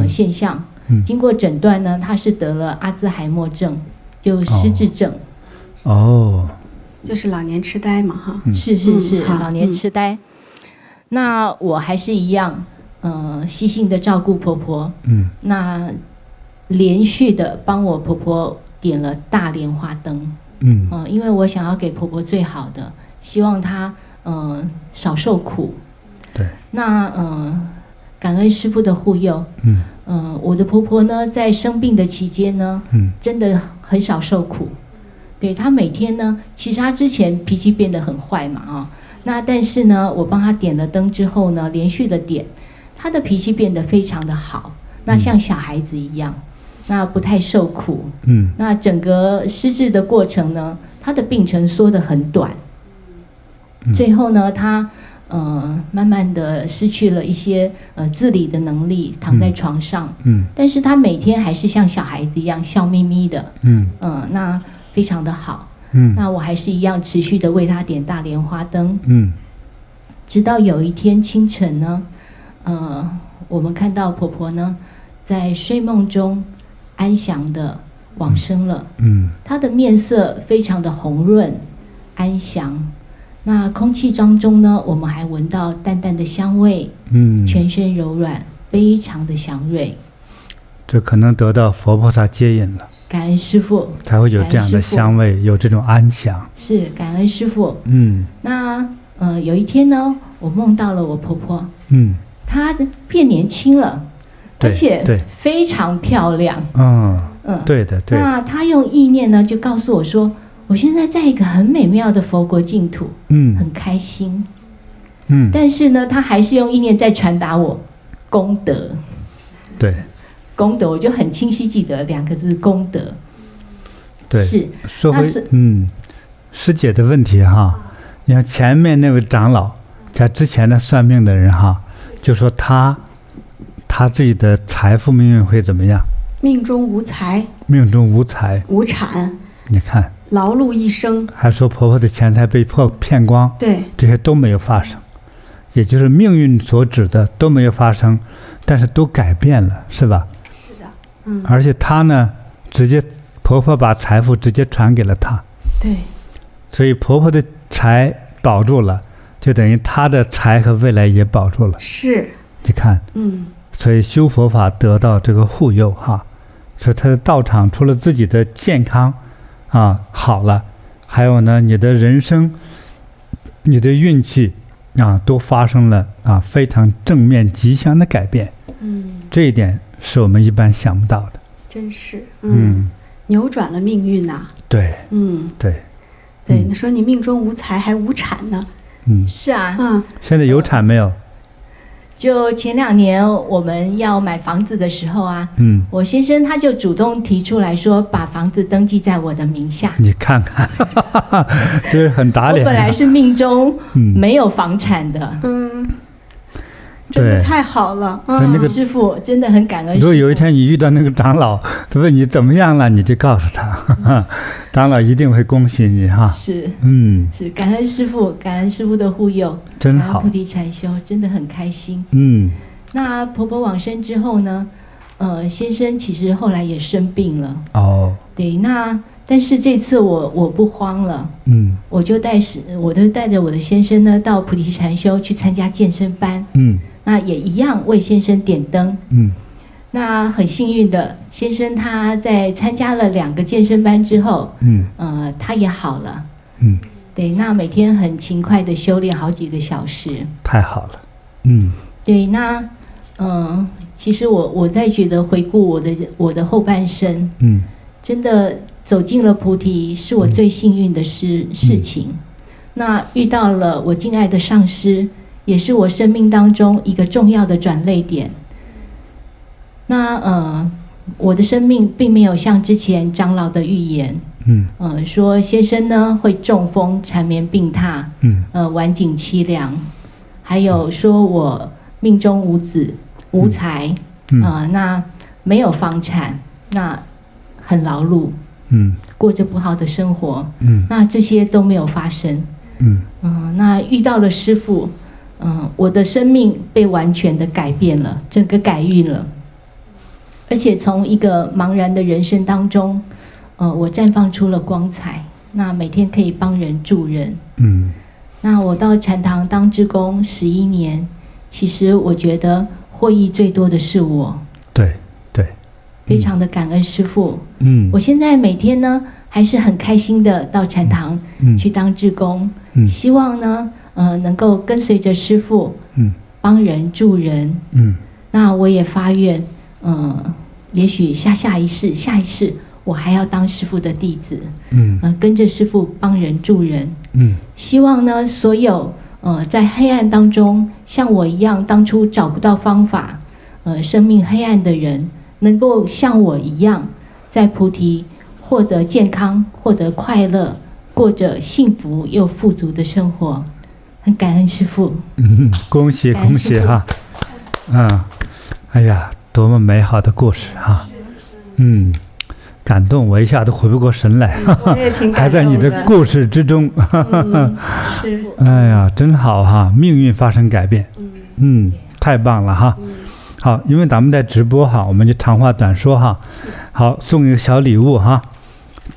现象。经过诊断呢，她是得了阿兹海默症，就失智症。就是老年痴呆嘛，哈。是，老年痴呆。那我还是一样，细心的照顾婆婆。那连续的帮我婆婆点了大莲花灯。因为我想要给婆婆最好的，希望她少受苦。对。那感恩师父的护佑。我的婆婆呢，在生病的期间呢，真的很少受苦。对，她每天呢，其实她之前脾气变得很坏嘛，那但是呢，我帮她点了灯之后呢，连续的点，她的脾气变得非常的好，那像小孩子一样，那不太受苦。那整个失智的过程呢，她的病程缩得很短。最后呢，她慢慢的失去了一些自理的能力，躺在床上。但是她每天还是像小孩子一样笑眯眯的。那非常的好。那我还是一样持续的为她点大莲花灯。直到有一天清晨呢，我们看到婆婆呢，在睡梦中安详的往生了。她的面色非常的红润安详。那空气当中呢，我们还闻到淡淡的香味。全身柔软，非常的祥瑞。这可能得到佛菩萨接引了，感恩师父，才会有这样的香味，有这种安详。是感恩师父。那有一天呢，我梦到了我婆婆。她变年轻了。而且非常漂亮。对的。那他用意念呢，就告诉我说，我现在在一个很美妙的佛国净土，很开心。但是呢，他还是用意念在传达我功德。对，功德，我就很清晰记得2个字：功德。对，是说回师姐的问题哈，你看前面那位长老加之前的算命的人哈，就说他自己的财富命运会怎么样？命中无财，命中无财，无产。你看，劳碌一生，还说婆婆的钱财被骗光，对，这些都没有发生，也就是命运所指的都没有发生，但是都改变了，是吧？是的，而且她呢，直接婆婆把财富直接传给了她，对，所以婆婆的财保住了，就等于她的财和未来也保住了。是，你看，所以修佛法得到这个护佑哈，所以她的道场除了自己的健康好了，还有呢，你的人生、你的运气都发生了非常正面吉祥的改变。这一点是我们一般想不到的。真是，扭转了命运呐。对，对，那说你命中无财还无产呢。是啊，现在有产没有？就前2年我们要买房子的时候我先生他就主动提出来说，把房子登记在我的名下。你看看，这是很打脸。我本来是命中没有房产的，真的太好了。师父真的很感恩。如果有一天你遇到那个长老，他问你怎么样了，你就告诉他，长老一定会恭喜你哈。是，是感恩师父，感恩师父的护佑，真好。感恩菩提禅修，真的很开心。那婆婆往生之后呢，先生其实后来也生病了。对，但是这次我不慌了，我就带着我的先生呢到菩提禅修去参加健身班。那也一样为先生点灯。那很幸运的，先生他在参加了2个健身班之后，他也好了。对，那每天很勤快的修炼好几个小时。太好了。对，那其实我在觉得回顾我的后半生，真的走进了菩提是我最幸运的事情。那遇到了我敬爱的上师，也是我生命当中一个重要的转捩点。那我的生命并没有像之前长老的预言，说先生呢会中风、缠绵病榻，晚景凄凉，还有说我命中无子、无财，那没有房产，那很劳碌，过着不好的生活，那这些都没有发生。那遇到了师父。我的生命被完全的改变了，整个改运了，而且从一个茫然的人生当中，我绽放出了光彩。那每天可以帮人助人。那我到禅堂当志工11年，其实我觉得获益最多的是我。对，非常的感恩师父。我现在每天呢还是很开心的到禅堂去当志工，希望呢。能够跟随着师父，帮人助人，那我也发愿，也许下一世我还要当师父的弟子，跟着师父帮人助人，希望呢所有在黑暗当中像我一样当初找不到方法，生命黑暗的人，能够像我一样在菩提获得健康，获得快乐，过着幸福又富足的生活。很感恩师父，恭喜恭喜哈，哎呀，多么美好的故事哈，感动我一下都回不过神来，我也挺感动的，还在你的故事之中，是，哎呀，真好哈，命运发生改变，太棒了哈，好，因为咱们在直播哈，我们就长话短说哈，好，送一个小礼物哈，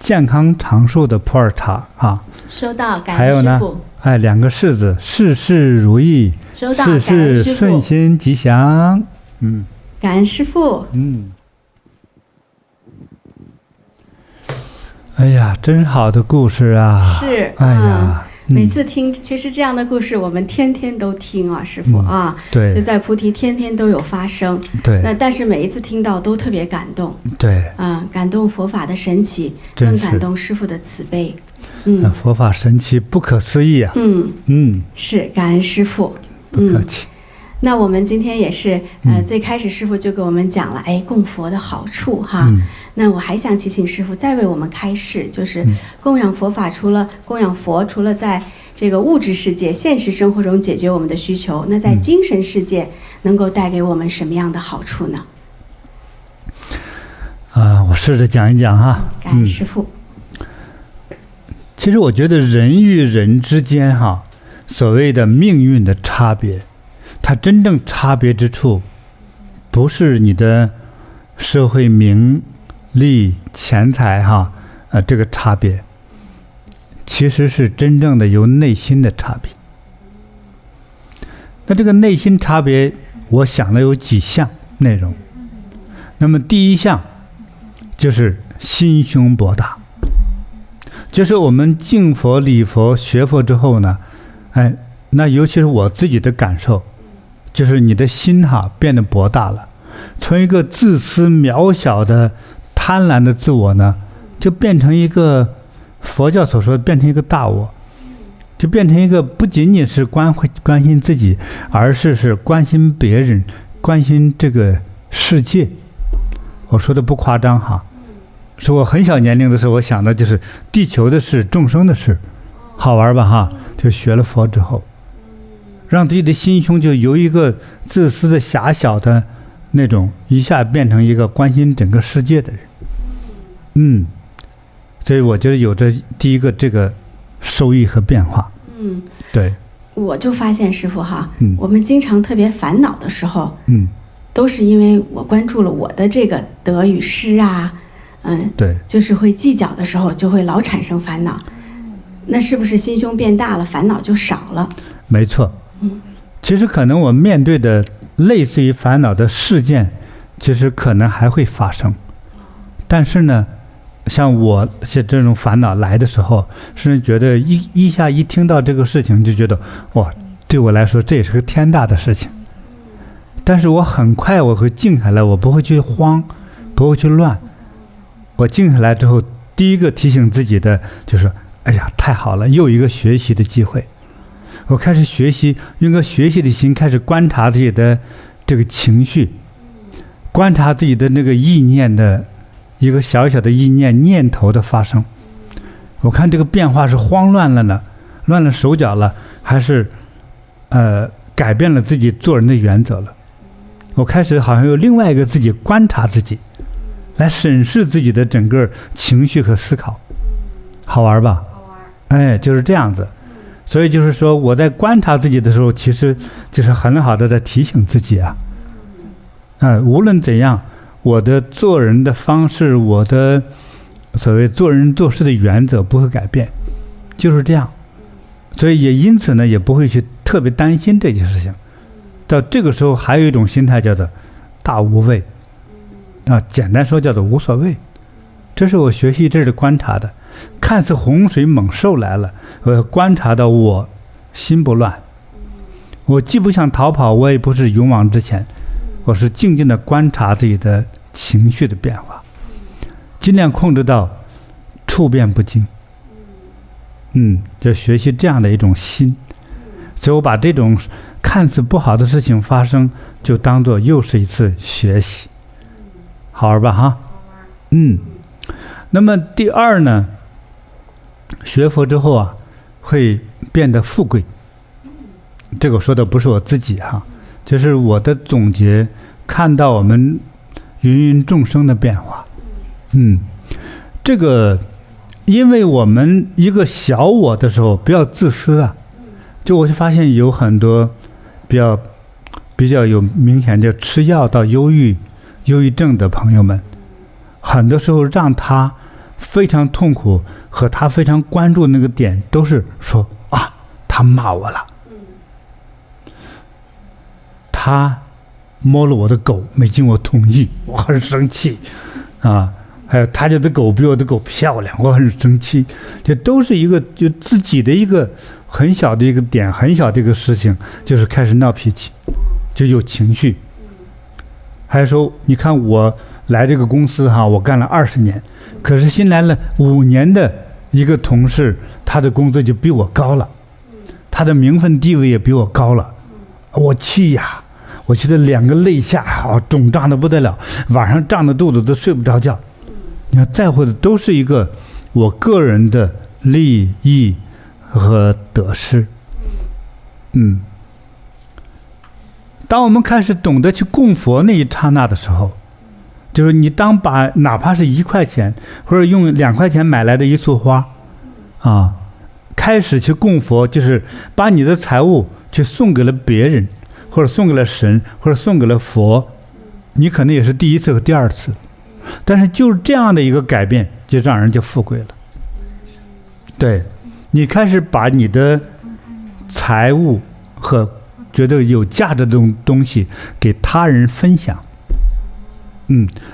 健康长寿的普洱茶啊，收到，感还有呢恩师父。2个式子，事事如意，事事顺心吉祥。感恩师父。哎呀，真好的故事啊！是，哎呀，每次听，其实这样的故事我们天天都听啊，师父啊，对，就在菩提天天都有发生，对。那但是每一次听到都特别感动，对，感动佛法的神奇，更感动师父的慈悲，佛法神奇不可思议啊，是感恩师父，不客气。那我们今天也是，最开始师父就给我们讲了，供佛的好处哈。那我还想祈请师父再为我们开示，就是供养佛法，除了供养佛，除了在这个物质世界、现实生活中解决我们的需求，那在精神世界能够带给我们什么样的好处呢？我试着讲一讲哈。感恩师父。其实我觉得人与人之间哈，所谓的命运的差别，它真正差别之处，不是你的社会名利钱财哈，这个差别，其实是真正的由内心的差别。那这个内心差别，我想了有几项内容。那么第一项就是心胸博大，就是我们敬佛、礼佛、学佛之后呢，那尤其是我自己的感受，就是你的心哈变得博大了，从一个自私渺小的贪婪的自我呢，就变成一个佛教所说的变成一个大我，就变成一个不仅仅是关心自己，而是关心别人，关心这个世界。我说的不夸张哈，是我很小年龄的时候，我想的就是地球的事、众生的事，好玩吧哈？就学了佛之后，让自己的心胸就由一个自私的狭小的那种，一下变成一个关心整个世界的人。所以我觉得有着第一个这个收益和变化。对。我就发现师父哈，我们经常特别烦恼的时候，都是因为我关注了我的这个得与失啊，对，就是会计较的时候就会老产生烦恼。那是不是心胸变大了，烦恼就少了？没错。其实可能我面对的类似于烦恼的事件，其实可能还会发生，但是呢，像我这种烦恼来的时候，是觉得一下一听到这个事情，就觉得哇，对我来说这也是个天大的事情。但是我很快我会静下来，我不会去慌，不会去乱。我静下来之后，第一个提醒自己的就是，哎呀，太好了，又一个学习的机会。我开始学习，用个学习的心开始观察自己的这个情绪，观察自己的那个意念的一个小小的意念头的发生。我看这个变化是慌乱了呢，乱了手脚了，还是改变了自己做人的原则了。我开始好像有另外一个自己观察自己，来审视自己的整个情绪和思考。好玩吧？好玩。就是这样子。所以就是说，我在观察自己的时候，其实就是很好的在提醒自己啊。无论怎样，我的做人的方式，我的所谓做人做事的原则不会改变，就是这样。所以也因此呢，也不会去特别担心这件事情。到这个时候，还有一种心态叫做大无畏，简单说叫做无所谓。这是我学习这里观察的。看似洪水猛兽来了，我要观察到我心不乱，我既不想逃跑，我也不是勇往直前，我是静静的观察自己的情绪的变化，尽量控制到处变不惊。就学习这样的一种心。所以我把这种看似不好的事情发生，就当做又是一次学习。好玩吧哈？那么第二呢，学佛之后啊，会变得富贵。这个说的不是我自己哈，就是我的总结，看到我们芸芸众生的变化。这个因为我们一个小我的时候比较自私啊，就我就发现有很多比较有明显就吃药到忧郁症的朋友们，很多时候让他非常痛苦和他非常关注那个点都是说他骂我了，他摸了我的狗没经我同意，我很生气还有他家的狗比我的狗漂亮，我很生气，这都是一个就自己的一个很小的一个点，很小的一个事情，就是开始闹脾气，就有情绪。还说你看我来这个公司哈，我干了20年，可是新来了5年的一个同事，他的工资就比我高了，他的名分地位也比我高了，我气呀，我气得2个肋下肿胀的不得了，晚上胀得肚子都睡不着觉。你看在乎的都是一个我个人的利益和得失。当我们开始懂得去供佛那一刹那的时候，就是你当把哪怕是1块钱或者用2块钱买来的一束花啊，开始去供佛，就是把你的财物去送给了别人，或者送给了神，或者送给了佛，你可能也是第1次和第2次，但是就是这样的一个改变，就让人就富贵了。对，你开始把你的财物和觉得有价值的东西给他人分享，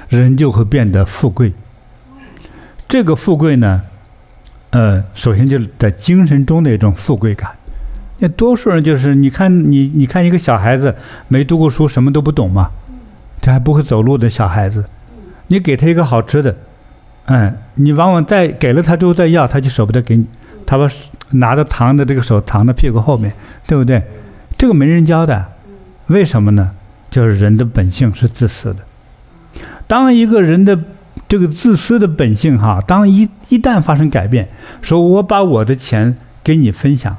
人就会变得富贵。这个富贵呢，首先就是在精神中的一种富贵感。那多数人就是你看一个小孩子没读过书，什么都不懂嘛，他还不会走路的小孩子，你给他一个好吃的，你往往再给了他之后再要，他就舍不得给你，他把拿着糖的这个手藏在屁股后面，对不对？这个没人教的，为什么呢？就是人的本性是自私的。当一个人的这个自私的本性当一旦发生改变，说我把我的钱给你分享，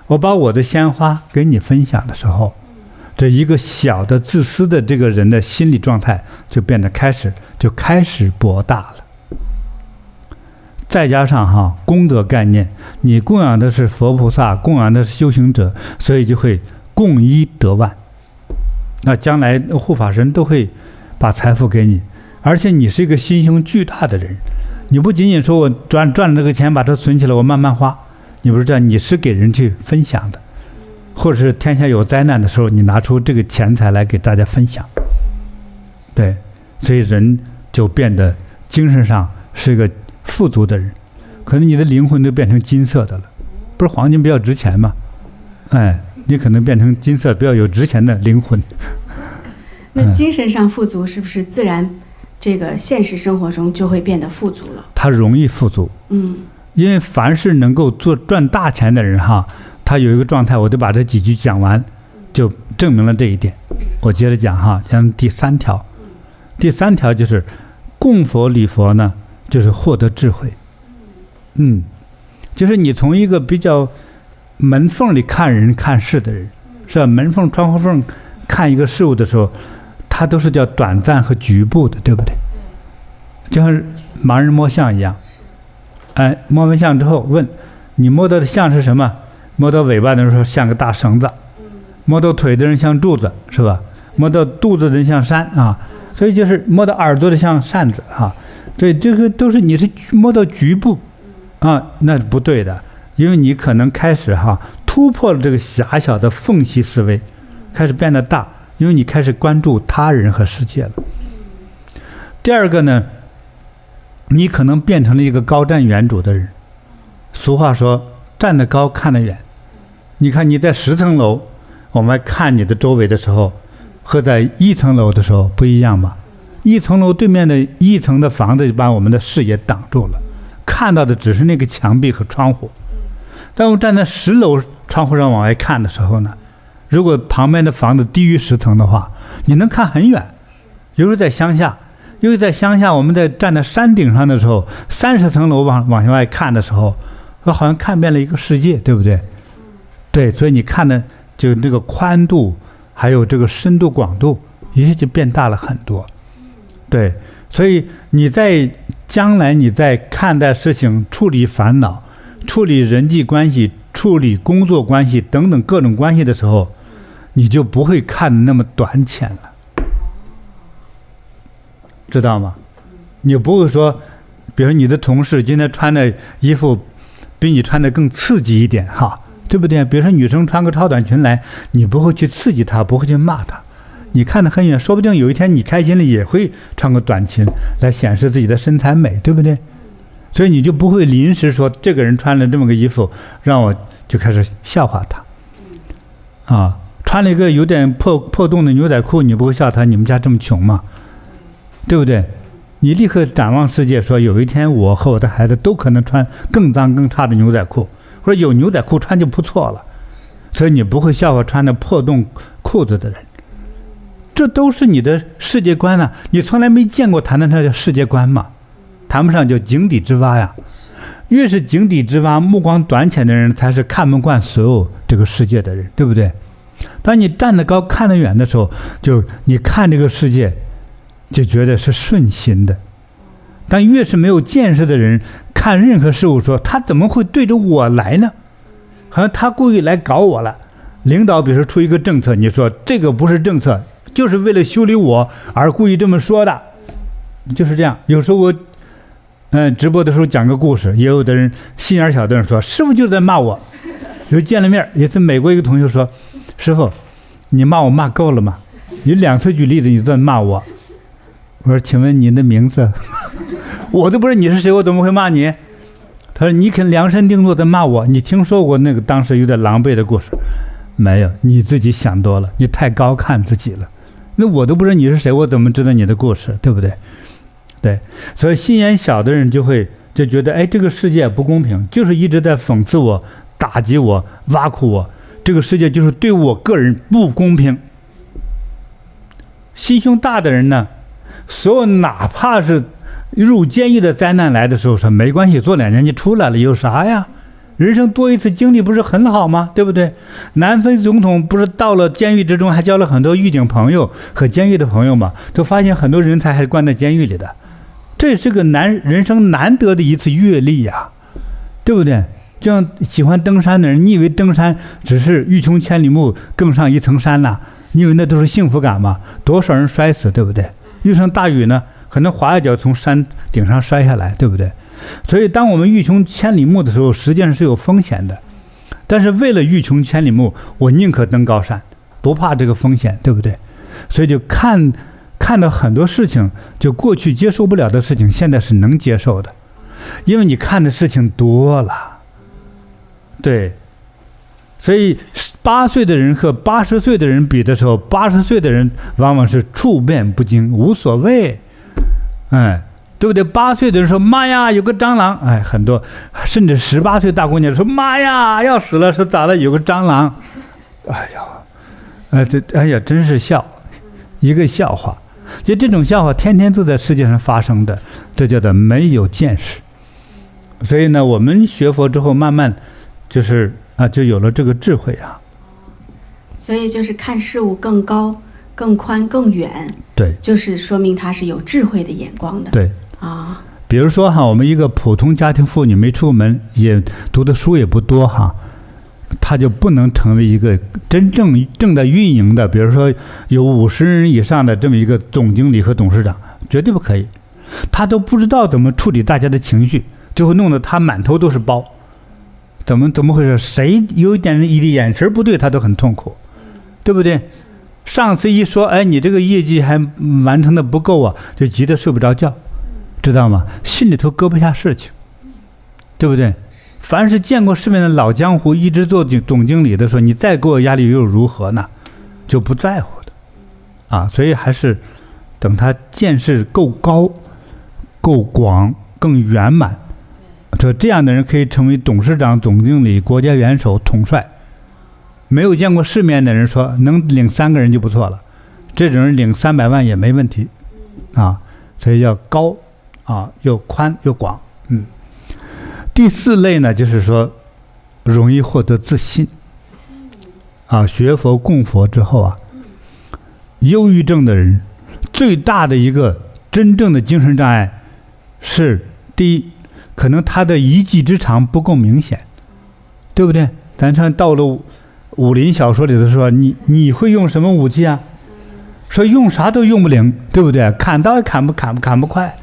我把我的鲜花给你分享的时候，这一个小的自私的这个人的心理状态就变得开始博大了。再加上功德概念，你供养的是佛菩萨，供养的是修行者，所以就会共一得万。那将来护法神都会把财富给你，而且你是一个心胸巨大的人，你不仅仅说我赚了这个钱把它存起来我慢慢花，你不是这样，你是给人去分享的，或者是天下有灾难的时候，你拿出这个钱财来给大家分享。对，所以人就变得精神上是一个富足的人，可能你的灵魂都变成金色的了，不是黄金比较值钱吗？你可能变成金色比较有值钱的灵魂。那精神上富足，是不是自然这个现实生活中就会变得富足了？他容易富足，因为凡是能够赚大钱的人他有一个状态，我就把这几句讲完，就证明了这一点。我接着讲讲第3条。第3条就是供佛礼佛呢，就是获得智慧。就是你从一个比较门缝里看人看事的人，是吧？门缝窗户缝看一个事物的时候，它都是叫短暂和局部的，对不对？就像盲人摸象一样，摸完象之后问你摸到的象是什么？摸到尾巴的人说像个大绳子，摸到腿的人像柱子，是吧？摸到肚子的人像山所以就是摸到耳朵的像扇子所以这个都是你是摸到局部那不对的，因为你可能开始突破了这个狭小的缝隙思维，开始变得大，因为你开始关注他人和世界了。第二个呢，你可能变成了一个高瞻远瞩的人。俗话说站得高看得远，你看你在10层楼我们看你的周围的时候和在1层楼的时候不一样吧？1层楼对面的1层的房子就把我们的视野挡住了，看到的只是那个墙壁和窗户。当我站在10楼窗户上往外看的时候呢，如果旁边的房子低于10层的话，你能看很远。尤其在乡下，我们在站在山顶上的时候，30层楼往下外看的时候，好像看遍了一个世界，对不对？对，所以你看的就这个宽度还有这个深度广度一下就变大了很多。对，所以你在将来你在看待事情、处理烦恼、处理人际关系、处理工作关系等等各种关系的时候，你就不会看得那么短浅了，知道吗？你不会说比如你的同事今天穿的衣服比你穿的更刺激一点对不对？比如说女生穿个超短裙来，你不会去刺激她，不会去骂她，你看得很远，说不定有一天你开心了也会穿个短裙来显示自己的身材美，对不对？所以你就不会临时说这个人穿了这么个衣服，让我就开始笑话他。啊，穿了一个有点破洞的牛仔裤，你不会笑他你们家这么穷吗？对不对？你立刻展望世界，说有一天我和我的孩子都可能穿更脏更差的牛仔裤，或者有牛仔裤穿就不错了。所以你不会笑话穿着破洞裤子的人。这都是你的世界观啊，你从来没见过，谈得上叫世界观吗？谈不上叫井底之蛙呀。越是井底之蛙，目光短浅的人才是看不惯所有这个世界的人，对不对？当你站得高看得远的时候，就你看这个世界就觉得是顺心的。但越是没有见识的人，看任何事物说他怎么会对着我来呢？好像他故意来搞我了。领导比如说出一个政策，你说这个不是政策，就是为了修理我而故意这么说的，就是这样。有时候我直播的时候讲个故事，也有的人心眼小的人说师父就在骂我。有见了面，也是美国一个同学说，师父你骂我骂够了吗？有2次举例子你在骂我。我说请问您的名字？我都不知道你是谁，我怎么会骂你？他说你肯量身定做的骂我，你听说过那个当时有点狼狈的故事没有？你自己想多了，你太高看自己了。那我都不知道你是谁，我怎么知道你的故事，对不对？对，所以心眼小的人就觉得，哎，这个世界不公平，就是一直在讽刺我、打击我、挖苦我，这个世界就是对我个人不公平。心胸大的人呢，所有哪怕是入监狱的灾难来的时候，说没关系，做2年就出来了，有啥呀？人生多一次经历不是很好吗？对不对？南非总统不是到了监狱之中，还交了很多狱警朋友和监狱的朋友吗？都发现很多人才还关在监狱里的，这是个人生难得的一次阅历呀，对不对？这样喜欢登山的人，你以为登山只是欲穷千里目更上一层山呐？你以为那都是幸福感吗？多少人摔死，对不对？遇上大雨呢，可能滑一脚从山顶上摔下来，对不对？所以当我们欲穷千里目的时候，实际上是有风险的。但是为了欲穷千里目，我宁可登高山，不怕这个风险，对不对？所以就看到很多事情，就过去接受不了的事情，现在是能接受的，因为你看的事情多了。对，所以8岁的人和80岁的人比的时候，80岁的人往往是处变不惊，无所谓，对不对8岁的人说妈呀有个蟑螂，很多甚至18岁大姑娘说妈呀要死了，说咋了有个蟑螂，真是一个笑话。就这种笑话天天都在世界上发生的，这叫做没有见识。所以呢，我们学佛之后慢慢就是就有了这个智慧啊。所以就是看事物更高更宽更远，对，就是说明他是有智慧的眼光的。对啊，比如说我们一个普通家庭妇女没出门，也读的书也不多他就不能成为一个真正正在运营的，比如说有50人以上的这么一个总经理和董事长，绝对不可以。他都不知道怎么处理大家的情绪，最后弄得他满头都是包。怎么回事？谁有一点眼神不对，他都很痛苦，对不对？上次一说，你这个业绩还完成的不够啊，就急得睡不着觉，知道吗？心里头搁不下事情，对不对？凡是见过世面的老江湖，一直做总经理的时候，你再给我压力又如何呢？就不在乎的，所以还是等他见识够高、够广、更圆满，这样的人可以成为董事长、总经理、国家元首、统帅。没有见过世面的人说能领3个人就不错了，这种人领300万也没问题所以要高又宽又广。第4类呢，就是说容易获得自信学佛供佛之后忧郁症的人最大的一个真正的精神障碍是，第一，可能他的一技之长不够明显，对不对？咱看到了武林小说里头说，你会用什么武器啊？说用啥都用不灵，对不对？砍刀也砍不快，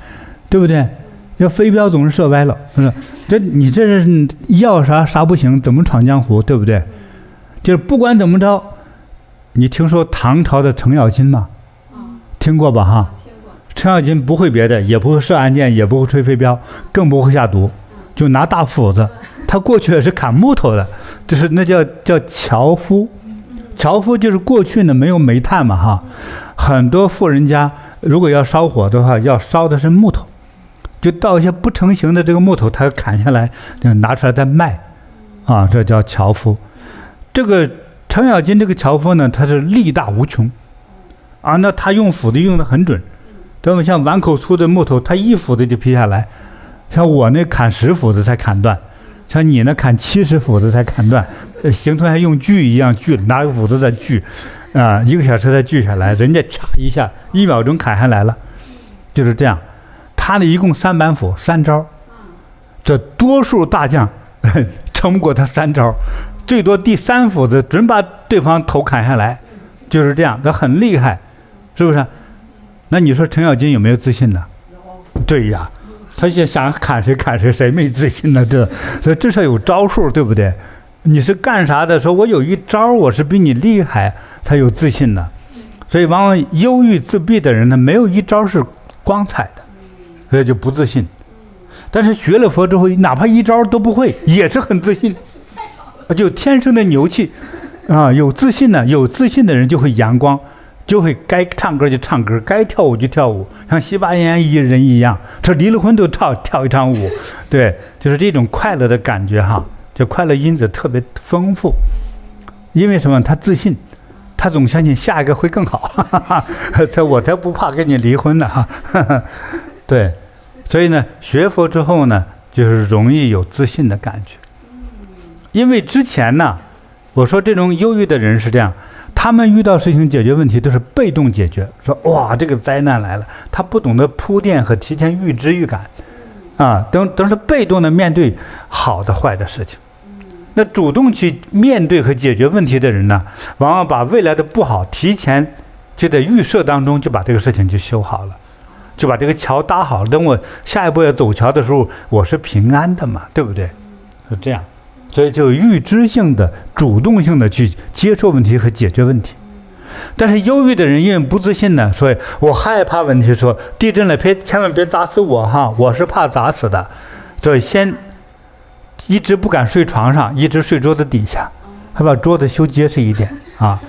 对不对？要飞镖总是射歪了，你这是要啥不行，怎么闯江湖，对不对？就是不管怎么着，你听说唐朝的程咬金吗？听过吧哈？听过。程咬金不会别的，也不会射暗箭，也不会吹飞镖，更不会下毒，就拿大斧子。他过去也是砍木头的，就是那叫樵夫。樵夫就是过去呢没有煤炭嘛哈，很多富人家如果要烧火的话，要烧的是木头，就到一些不成形的这个木头，他砍下来就拿出来再卖，啊，这叫樵夫。这个程咬金这个樵夫呢，他是力大无穷，啊，那他用斧子用得很准，对吧？像碗口粗的木头，他一斧子就劈下来，像我那砍10斧子才砍断。像你呢，砍70斧子才砍断，形同还用锯一样锯，拿个斧子再锯，啊，1个小时才锯下来，人家嚓一下1秒钟砍下来了，就是这样。他呢一共3板斧3招，这多数大将撑不过他3招，最多第3斧子准把对方头砍下来，就是这样，他很厉害，是不是？那你说程咬金有没有自信呢？对呀。他现在想砍谁砍谁，谁没自信呢？所以至少有招数，对不对？你是干啥的？说我有一招，我是比你厉害，才有自信呢。所以往往忧郁自闭的人呢，没有一招是光彩的，所以就不自信。但是学了佛之后，哪怕一招都不会，也是很自信，就天生的牛气啊！有自信呢，有自信的人就会阳光。就会该唱歌就唱歌，该跳舞就跳舞，像西班牙人一样，这离了婚都跳一场舞，对，就是这种快乐的感觉哈，就快乐因子特别丰富。因为什么？他自信，他总相信下一个会更好，我才不怕跟你离婚呢哈。对，所以呢，学佛之后呢，就是容易有自信的感觉。因为之前呢，我说这种忧郁的人是这样。他们遇到事情解决问题都是被动解决，说哇这个灾难来了，他不懂得铺垫和提前预知预感，啊，都是被动的面对好的坏的事情。那主动去面对和解决问题的人呢，往往把未来的不好提前就在预设当中就把这个事情就修好了，就把这个桥搭好了。等我下一步要走桥的时候，我是平安的嘛，对不对？是这样。所以就预知性的、主动性的去接受问题和解决问题。但是忧郁的人因为不自信呢，所以我害怕问题，说地震了千万别砸死我哈，我是怕砸死的，所以先一直不敢睡床上，一直睡桌子底下，还把桌子修结实一点啊。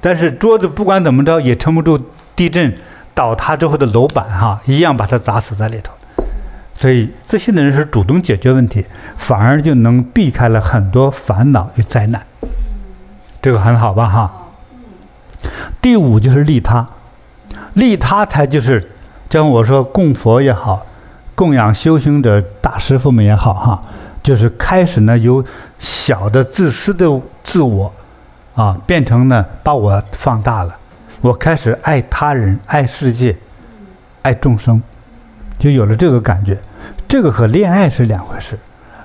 但是桌子不管怎么着也撑不住地震倒塌之后的楼板哈，一样把它砸死在里头。所以自信的人是主动解决问题，反而就能避开了很多烦恼与灾难，这个很好吧哈。第5就是利他，利他才就是像我说供佛也好，供养修行者大师父们也好哈，就是开始呢由小的自私的自我啊，变成呢把我放大了，我开始爱他人、爱世界、爱众生，就有了这个感觉。这个和恋爱是2回事，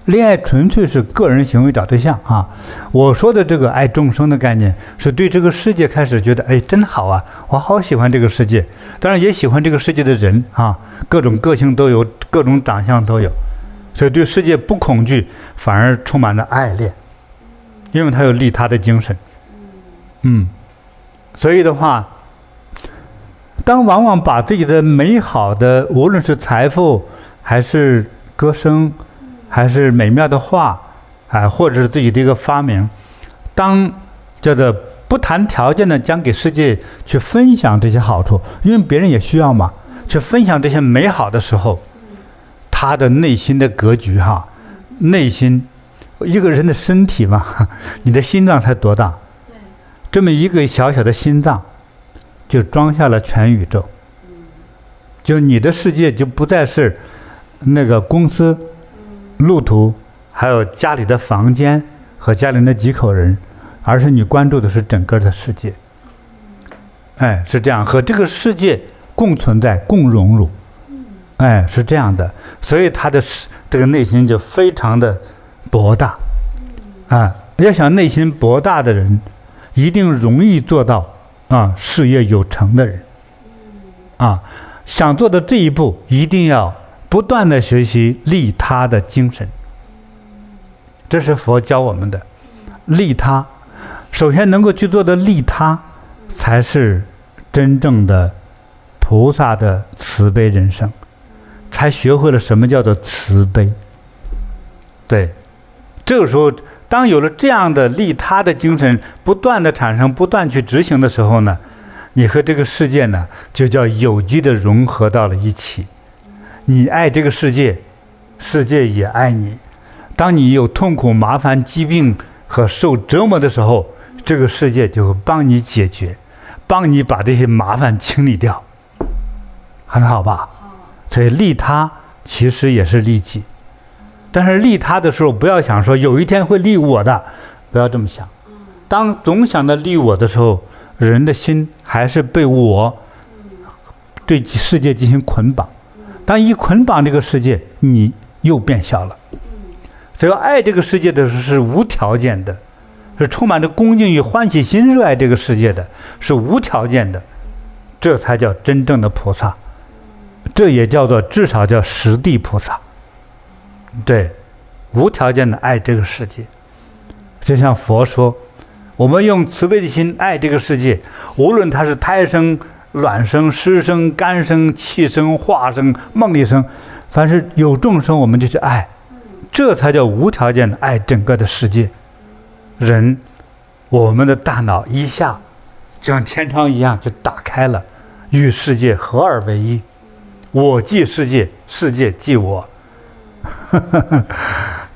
恋爱纯粹是个人行为找对象啊。我说的这个爱众生的概念，是对这个世界开始觉得，哎，真好啊，我好喜欢这个世界。当然也喜欢这个世界的人啊，各种个性都有，各种长相都有，所以对世界不恐惧，反而充满着爱恋，因为他有利他的精神。所以的话，当往往把自己的美好的，无论是财富还是歌声，还是美妙的画，或者是自己的一个发明，当叫做不谈条件的将给世界去分享这些好处，因为别人也需要嘛，去分享这些美好的时候，他的内心的格局哈，内心一个人的身体嘛，你的心脏才多大？这么一个小小的心脏，就装下了全宇宙。就你的世界就不再是那个公司、路途，还有家里的房间和家里的几口人，而是你关注的是整个的世界。是这样，和这个世界共存在、共荣辱。是这样的，所以他的这个内心就非常的博大。要想内心博大的人，一定容易做到事业有成的人。想做的这一步，一定要不断的学习利他的精神。这是佛教我们的利他。首先能够去做的利他，才是真正的菩萨的慈悲人生，才学会了什么叫做慈悲。对，这个时候当有了这样的利他的精神不断的产生，不断去执行的时候呢，你和这个世界呢就叫有机的融合到了一起。你爱这个世界，世界也爱你。当你有痛苦、麻烦、疾病和受折磨的时候，这个世界就会帮你解决，帮你把这些麻烦清理掉，很好吧？所以利他其实也是利己，但是利他的时候不要想说有一天会利我的，不要这么想。当总想着利我的时候，人的心还是被我对世界进行捆绑。当一捆绑这个世界，你又变小了。所以爱这个世界的时候是无条件的，是充满着恭敬与欢喜心，热爱这个世界的，是无条件的，这才叫真正的菩萨。这也叫做至少叫实地菩萨。对，无条件的爱这个世界。就像佛说，我们用慈悲的心爱这个世界，无论它是胎生、卵生、湿生、肝生、气生、化生、梦里生，凡是有众生，我们就去爱，这才叫无条件的爱整个的世界。人，我们的大脑一下就像天窗一样就打开了，与世界合二为一，我即世界，世界即我。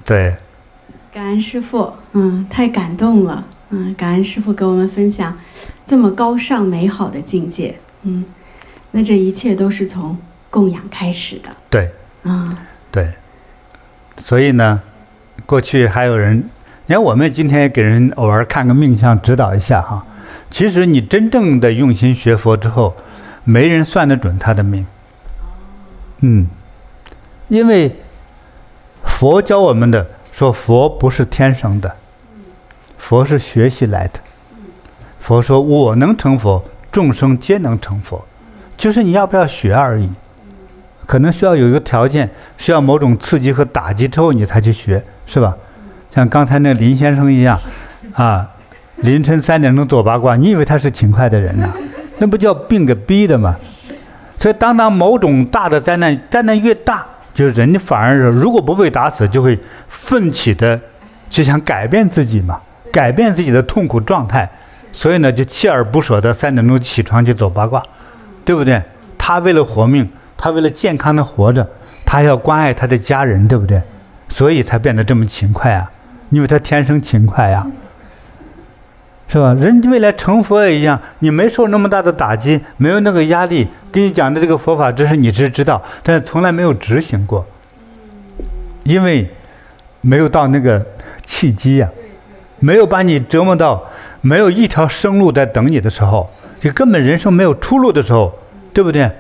对，感恩师父，太感动了，感恩师父给我们分享这么高尚美好的境界，那这一切都是从供养开始的。对，对，所以呢，过去还有人，你看我们今天给人偶尔看个命相指导一下哈，其实你真正的用心学佛之后，没人算得准他的命，因为佛教我们的说佛不是天生的，佛是学习来的。佛说我能成佛，众生皆能成佛，就是你要不要学而已。可能需要有一个条件，需要某种刺激和打击之后你才去学，是吧？像刚才那林先生一样凌晨3点钟做八卦，你以为他是勤快的人呢？那不叫病给逼的吗？所以当某种大的灾难越大，就是人反而如果不被打死，就会奋起的就想改变自己嘛，改变自己的痛苦状态，所以呢就锲而不舍的3点钟起床去走八卦，对不对？他为了活命，他为了健康的活着，他要关爱他的家人，对不对？所以才变得这么勤快啊，因为他天生勤快呀，是吧？人未来成佛也一样，你没受那么大的打击，没有那个压力，给你讲的这个佛法知识你是知道，但是从来没有执行过，因为没有到那个契机呀，没有把你折磨到没有一条生路在等你的时候，你根本人生没有出路的时候，对不对？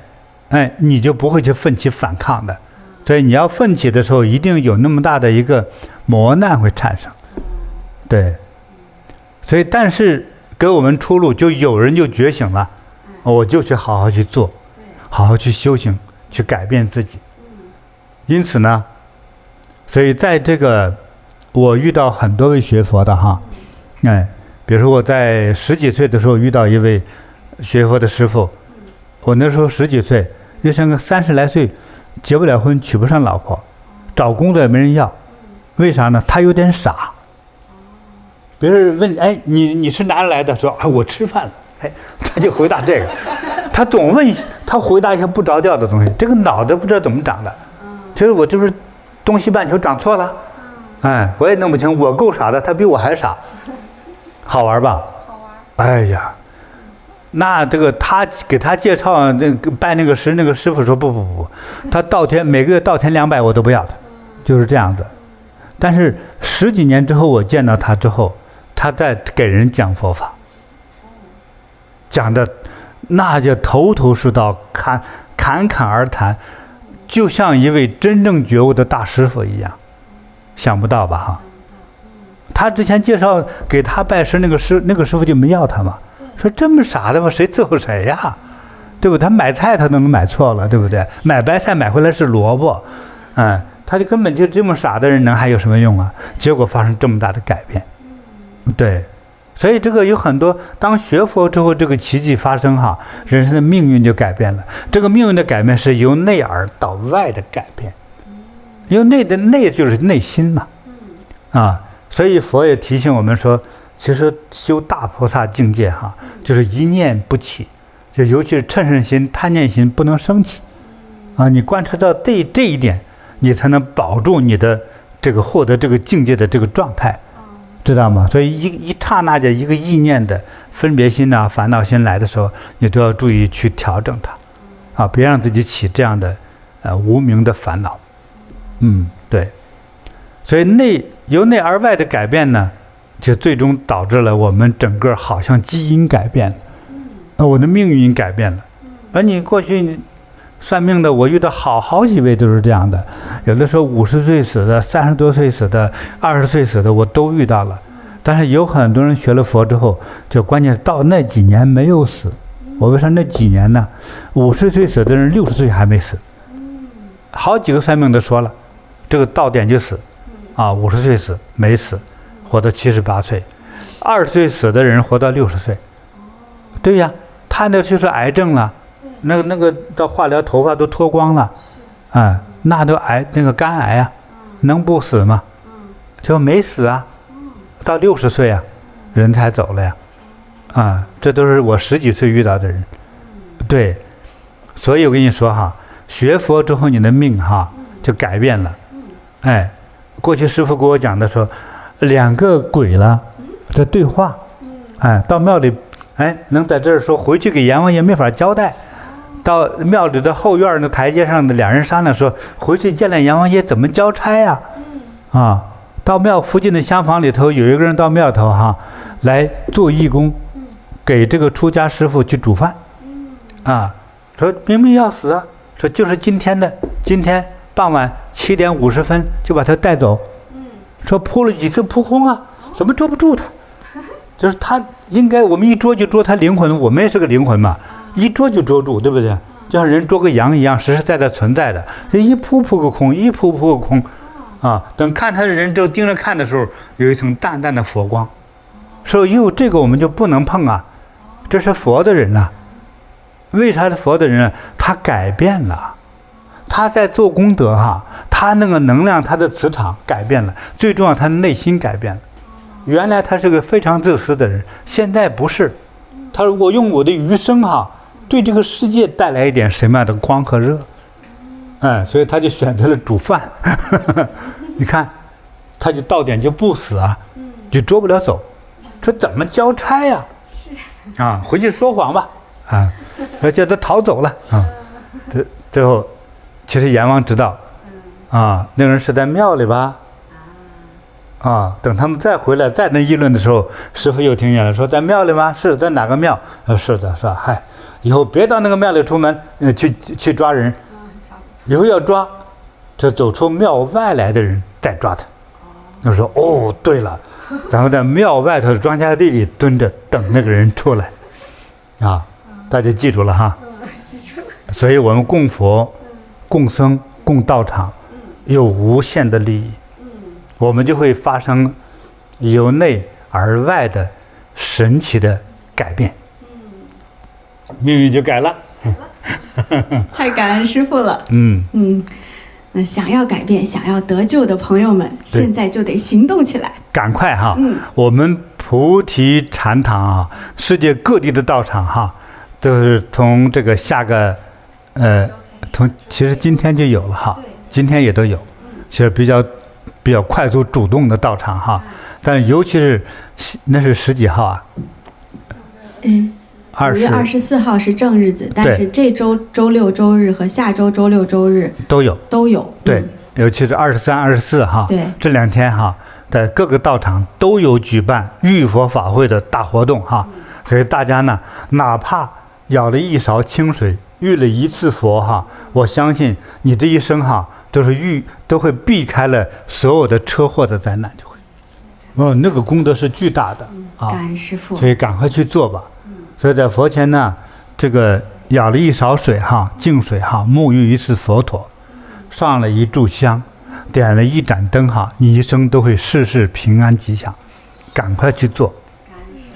你就不会去奋起反抗的。所以你要奋起的时候，一定有那么大的一个磨难会产生，对。所以但是给我们出路，就有人就觉醒了，我就去好好去做，好好去修行，去改变自己。因此呢，所以在这个我遇到很多位学佛的哈，比如说我在10几岁的时候遇到一位学佛的师父，我那时候10几岁，又像个30来岁，结不了婚，娶不上老婆，找工作也没人要，为啥呢？他有点傻。别人问你是哪里来的？说我吃饭了，他就回答这个。他总问，他回答一些不着调的东西，这个脑袋不知道怎么长的。就是我这不是东西半球长错了？我也弄不清，我够傻的，他比我还傻。好玩吧？好玩。哎呀，那这个他给他介绍那个拜那个师傅说不，他每个月倒天200我都不要他，就是这样子。但是10几年之后我见到他之后，他在给人讲佛法，讲的那就头头是道，侃而谈，就像一位真正觉悟的大师傅一样，想不到吧哈？他之前介绍给他拜师那个师傅就没要他嘛，说这么傻的吗？谁伺候谁呀？对不对？他买菜他都能买错了，对不对？买白菜买回来是萝卜，他就根本就这么傻的人能还有什么用啊？结果发生这么大的改变。对，所以这个有很多，当学佛之后，这个奇迹发生哈，人生的命运就改变了。这个命运的改变是由内而到外的改变，因为内就是内心嘛，所以佛也提醒我们说，其实修大菩萨境界哈，就是一念不起，就尤其是嗔恨心、贪念心不能升起，你观察到这一点，你才能保住你的这个获得这个境界的这个状态。知道吗？所以一刹那间一个意念的分别心啊、烦恼心来的时候，你都要注意去调整它，别让自己起这样的无明的烦恼。对。所以由内而外的改变呢，就最终导致了我们整个好像基因改变了，我的命运改变了。而你过去算命的，我遇到好几位都是这样的，有的时候50岁死的，30多岁死的，20岁死的，我都遇到了。但是有很多人学了佛之后，就关键到那几年没有死。我为啥那几年呢？50岁死的人60岁还没死，好几个算命的说了，这个到点就死，50岁死没死，活到78岁，20岁死的人活到60岁，对呀，他那就是癌症了。那个到化疗头发都脱光了，那都那个肝癌啊，能不死吗？就没死啊，到60岁啊，人才走了呀，这都是我10几岁遇到的人，对，所以我跟你说哈，学佛之后你的命哈就改变了，过去师父给我讲的说，2个鬼了在对话，到庙里，能在这儿说，回去给阎王爷没法交代。到庙里的后院的台阶上的2人商量说，回去见了阎王爷怎么交差呀？到庙附近的厢房里头，有一个人到庙头来做义工，给这个出家师傅去煮饭，说明明要死啊，说就是今天傍晚7点50分就把他带走，说扑了几次扑空啊，怎么捉不住他？就是他应该我们一捉就捉他灵魂，我们也是个灵魂嘛。一捉就捉住，对不对？就像人捉个羊一样，实实在在存在的。一扑个空，一扑个空，等看他的人就盯着看的时候，有一层淡淡的佛光。所以这个我们就不能碰啊，这是佛的人啊。为啥是佛的人啊？他改变了，他在做功德他那个能量，他的磁场改变了，最重要他的内心改变了。原来他是个非常自私的人，现在不是。他说我用我的余生对这个世界带来一点什么样的光和热，所以他就选择了煮饭。你看，他就到点就不死就捉不了走。说怎么交差呀？回去说谎吧，说叫他逃走了最后，其实阎王知道，那个人是在庙里吧？等他们再回来再那议论的时候，师父又听见了，说在庙里吗？是在哪个庙？是的，是吧？嗨，以后别到那个庙里出门，去抓人，以后要抓，就走出庙外来的人再抓他。就说对了，咱们在庙外头的庄稼地里蹲着等那个人出来，大家记住了哈。所以我们供佛、供僧、供道场，有无限的利益。我们就会发生由内而外的神奇的改变，命运就改了。太感恩师父了。那想要改变、想要得救的朋友们，现在就得行动起来，赶快我们菩提禅堂世界各地的道场都是从这个下个其实今天就有了今天也都有，其实比较快速主动的到场但是尤其是那是10几号5月24号是正日子，但是这周周六周日和下周周六周日都有。对，尤其是23、24对，这2天在各个道场都有举办浴佛法会的大活动所以大家呢，哪怕舀了一勺清水，浴了一次佛我相信你这一生都会避开了所有的车祸的灾难，就会那个功德是巨大的感恩师父，所以赶快去做吧。所以在佛前呢，这个舀了一勺水净水沐浴一次佛陀，上了一炷香，点了一盏灯你一生都会事事平安吉祥，赶快去做。感恩师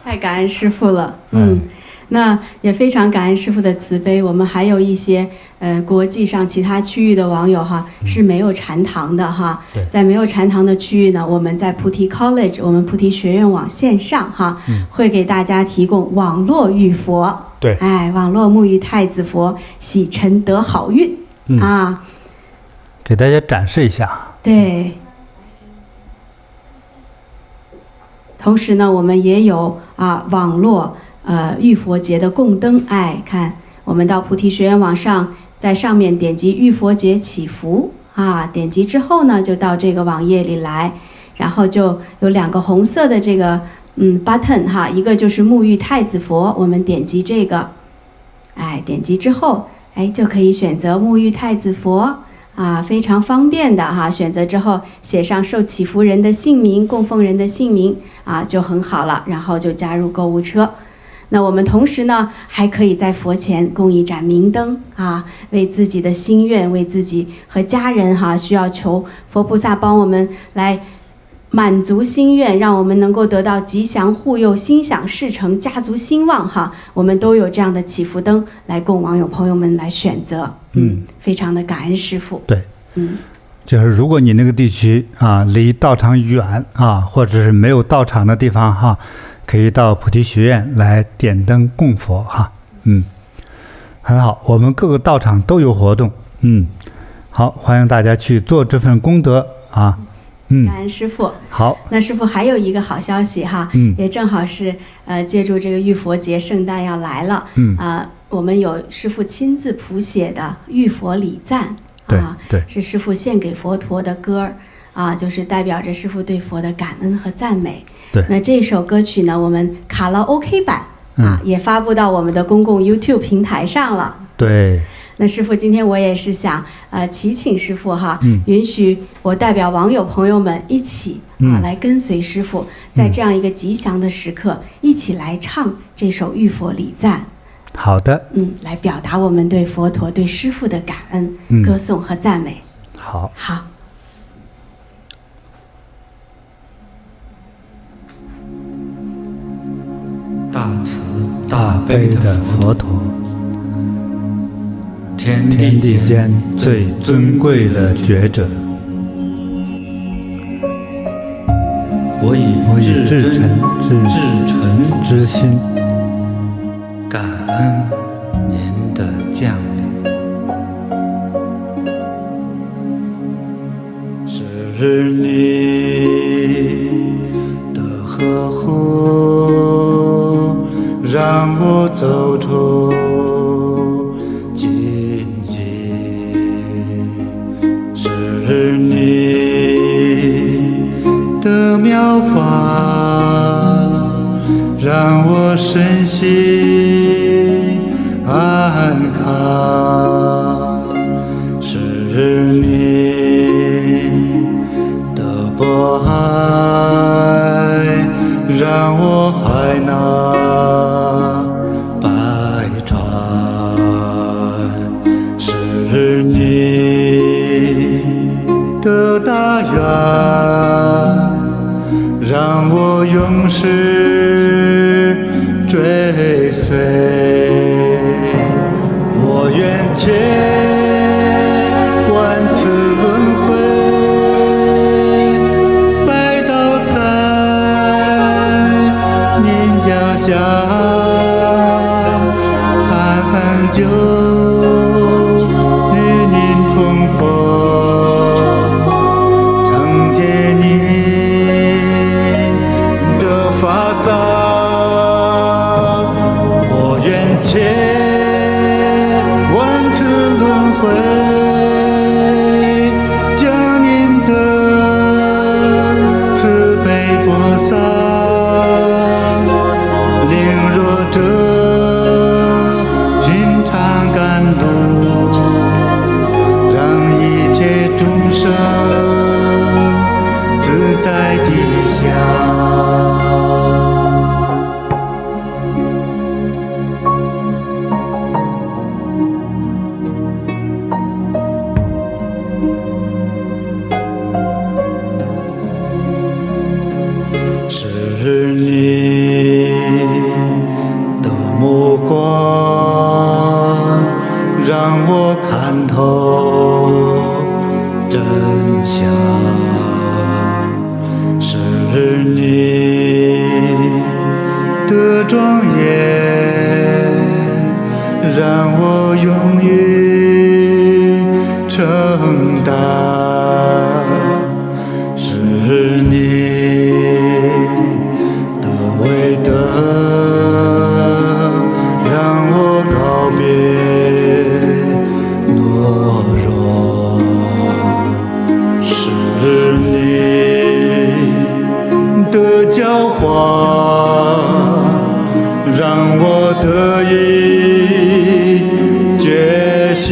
太感恩师父了。那也非常感恩师父的慈悲。我们还有一些国际上其他区域的网友哈是没有禅堂的哈，在没有禅堂的区域呢，我们在菩提 College， 我们菩提学院网线上哈，会给大家提供网络浴佛，对，网络沐浴太子佛，洗尘得好运啊，给大家展示一下。对。同时呢，我们也有网络浴佛节的供灯，看我们到菩提学院网上，在上面点击浴佛节祈福点击之后呢，就到这个网页里来，然后就有2个红色的这个button 一个就是沐浴太子佛，我们点击这个，点击之后就可以选择沐浴太子佛。非常方便的选择之后写上受祈福人的姓名、供奉人的姓名就很好了，然后就加入购物车。那我们同时呢，还可以在佛前供一盏明灯为自己的心愿，为自己和家人需要求佛菩萨帮我们来满足心愿，让我们能够得到吉祥护佑、心想事成、家族兴旺我们都有这样的祈福灯来供网友朋友们来选择。非常的感恩师父。对，就是如果你那个地区离道场远或者是没有道场的地方可以到菩提学院来点灯供佛很好，我们各个道场都有活动。好，欢迎大家去做这份功德感恩师父。好，那师父还有一个好消息也正好是借助这个浴佛节，圣诞要来了我们有师父亲自谱写的浴佛礼赞对，是师父献给佛陀的歌就是代表着师父对佛的感恩和赞美。对，那这首歌曲呢，我们卡拉 OK 版也发布到我们的公共 YouTube 平台上了。对，那师父，今天我也是想祈请师父允许我代表网友朋友们一起来跟随师父，在这样一个吉祥的时刻，一起来唱这首浴佛礼赞。好的，来表达我们对佛陀、对师父的感恩、歌颂和赞美。好。大慈大悲的佛陀，天地间最尊贵的觉者，我以至诚之心感恩您的降临，是你的呵护，让我走出荆棘，是你的妙法，让我身心安康，是你的博爱，让我海纳百川，是你的大愿，让我永世追随，我愿千万次轮回，拜倒在您脚下，安久与您重逢，承接您的法藏，我愿千万次轮回，将您的慈悲播撒，领弱者寻常甘露，让一切众生自在吉祥。大，是你的伟德，让我告别懦弱，是你的教化，让我得以觉醒。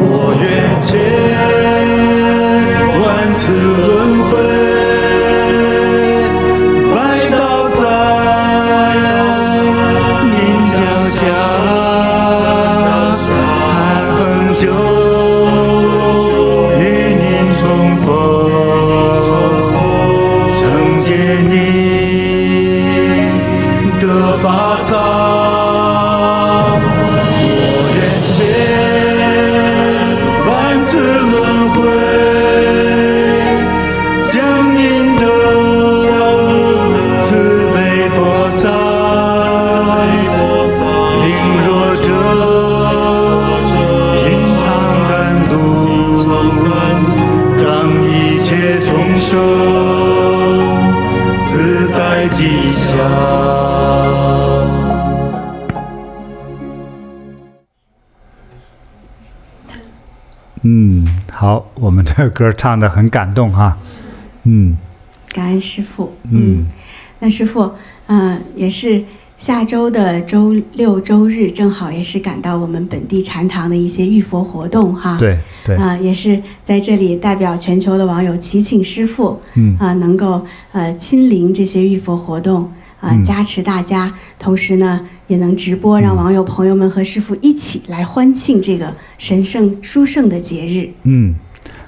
我愿千万次轮回，拜倒在您脚下，盼恒久与您重逢，承接您的法藏。轮回，将您的慈悲播撒，领弱者品尝甘露，让一切众生自在吉祥。好，我们这个歌唱得很感动哈，感恩师父，那师父，也是下周的周六周日，正好也是赶到我们本地禅堂的一些浴佛活动哈，对，也是在这里代表全球的网友祈请师父，能够亲临这些浴佛活动。加持大家，同时呢也能直播，让网友朋友们和师父一起来欢庆这个神圣殊胜的节日。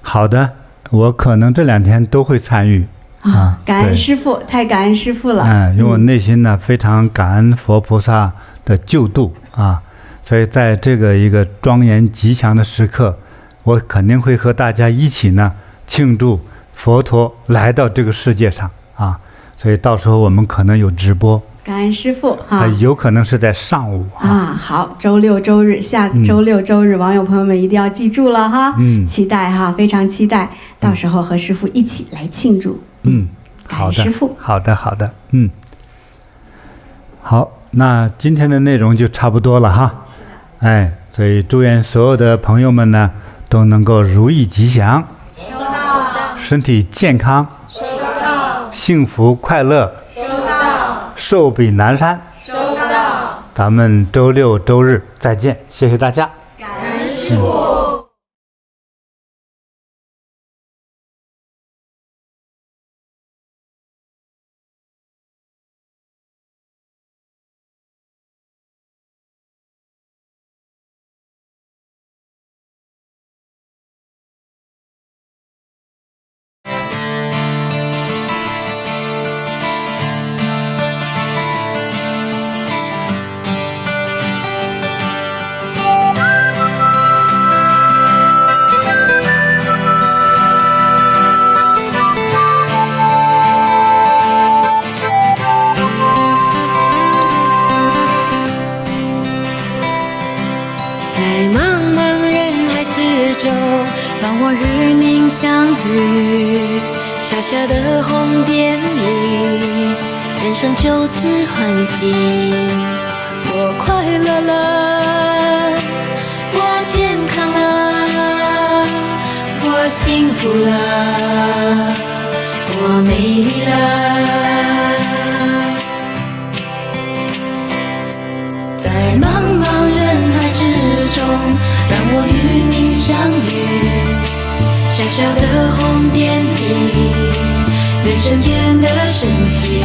好的，我可能这2天都会参与啊。感恩师父，太感恩师父了。因为我内心呢非常感恩佛菩萨的救度啊，所以在这个一个庄严吉祥的时刻，我肯定会和大家一起呢庆祝佛陀来到这个世界上啊。所以到时候我们可能有直播，感恩师父有可能是在上午好，周六周日，下周六周日，网友朋友们一定要记住了哈，期待哈，非常期待，到时候和师父一起来庆祝。感恩师父。好的，好，那今天的内容就差不多了哈，所以祝愿所有的朋友们呢都能够如意吉祥，收到，身体健康。幸福快乐，收到；寿比南山，收到。咱们周六周日再见，谢谢大家。感恩师父。让我与您相遇，小小的红点里，人生就此欢喜。我快乐了，我健康了，我幸福了，我美丽了。在茫茫人海之中，让我与您相遇，小小的红点里，人生变得神奇。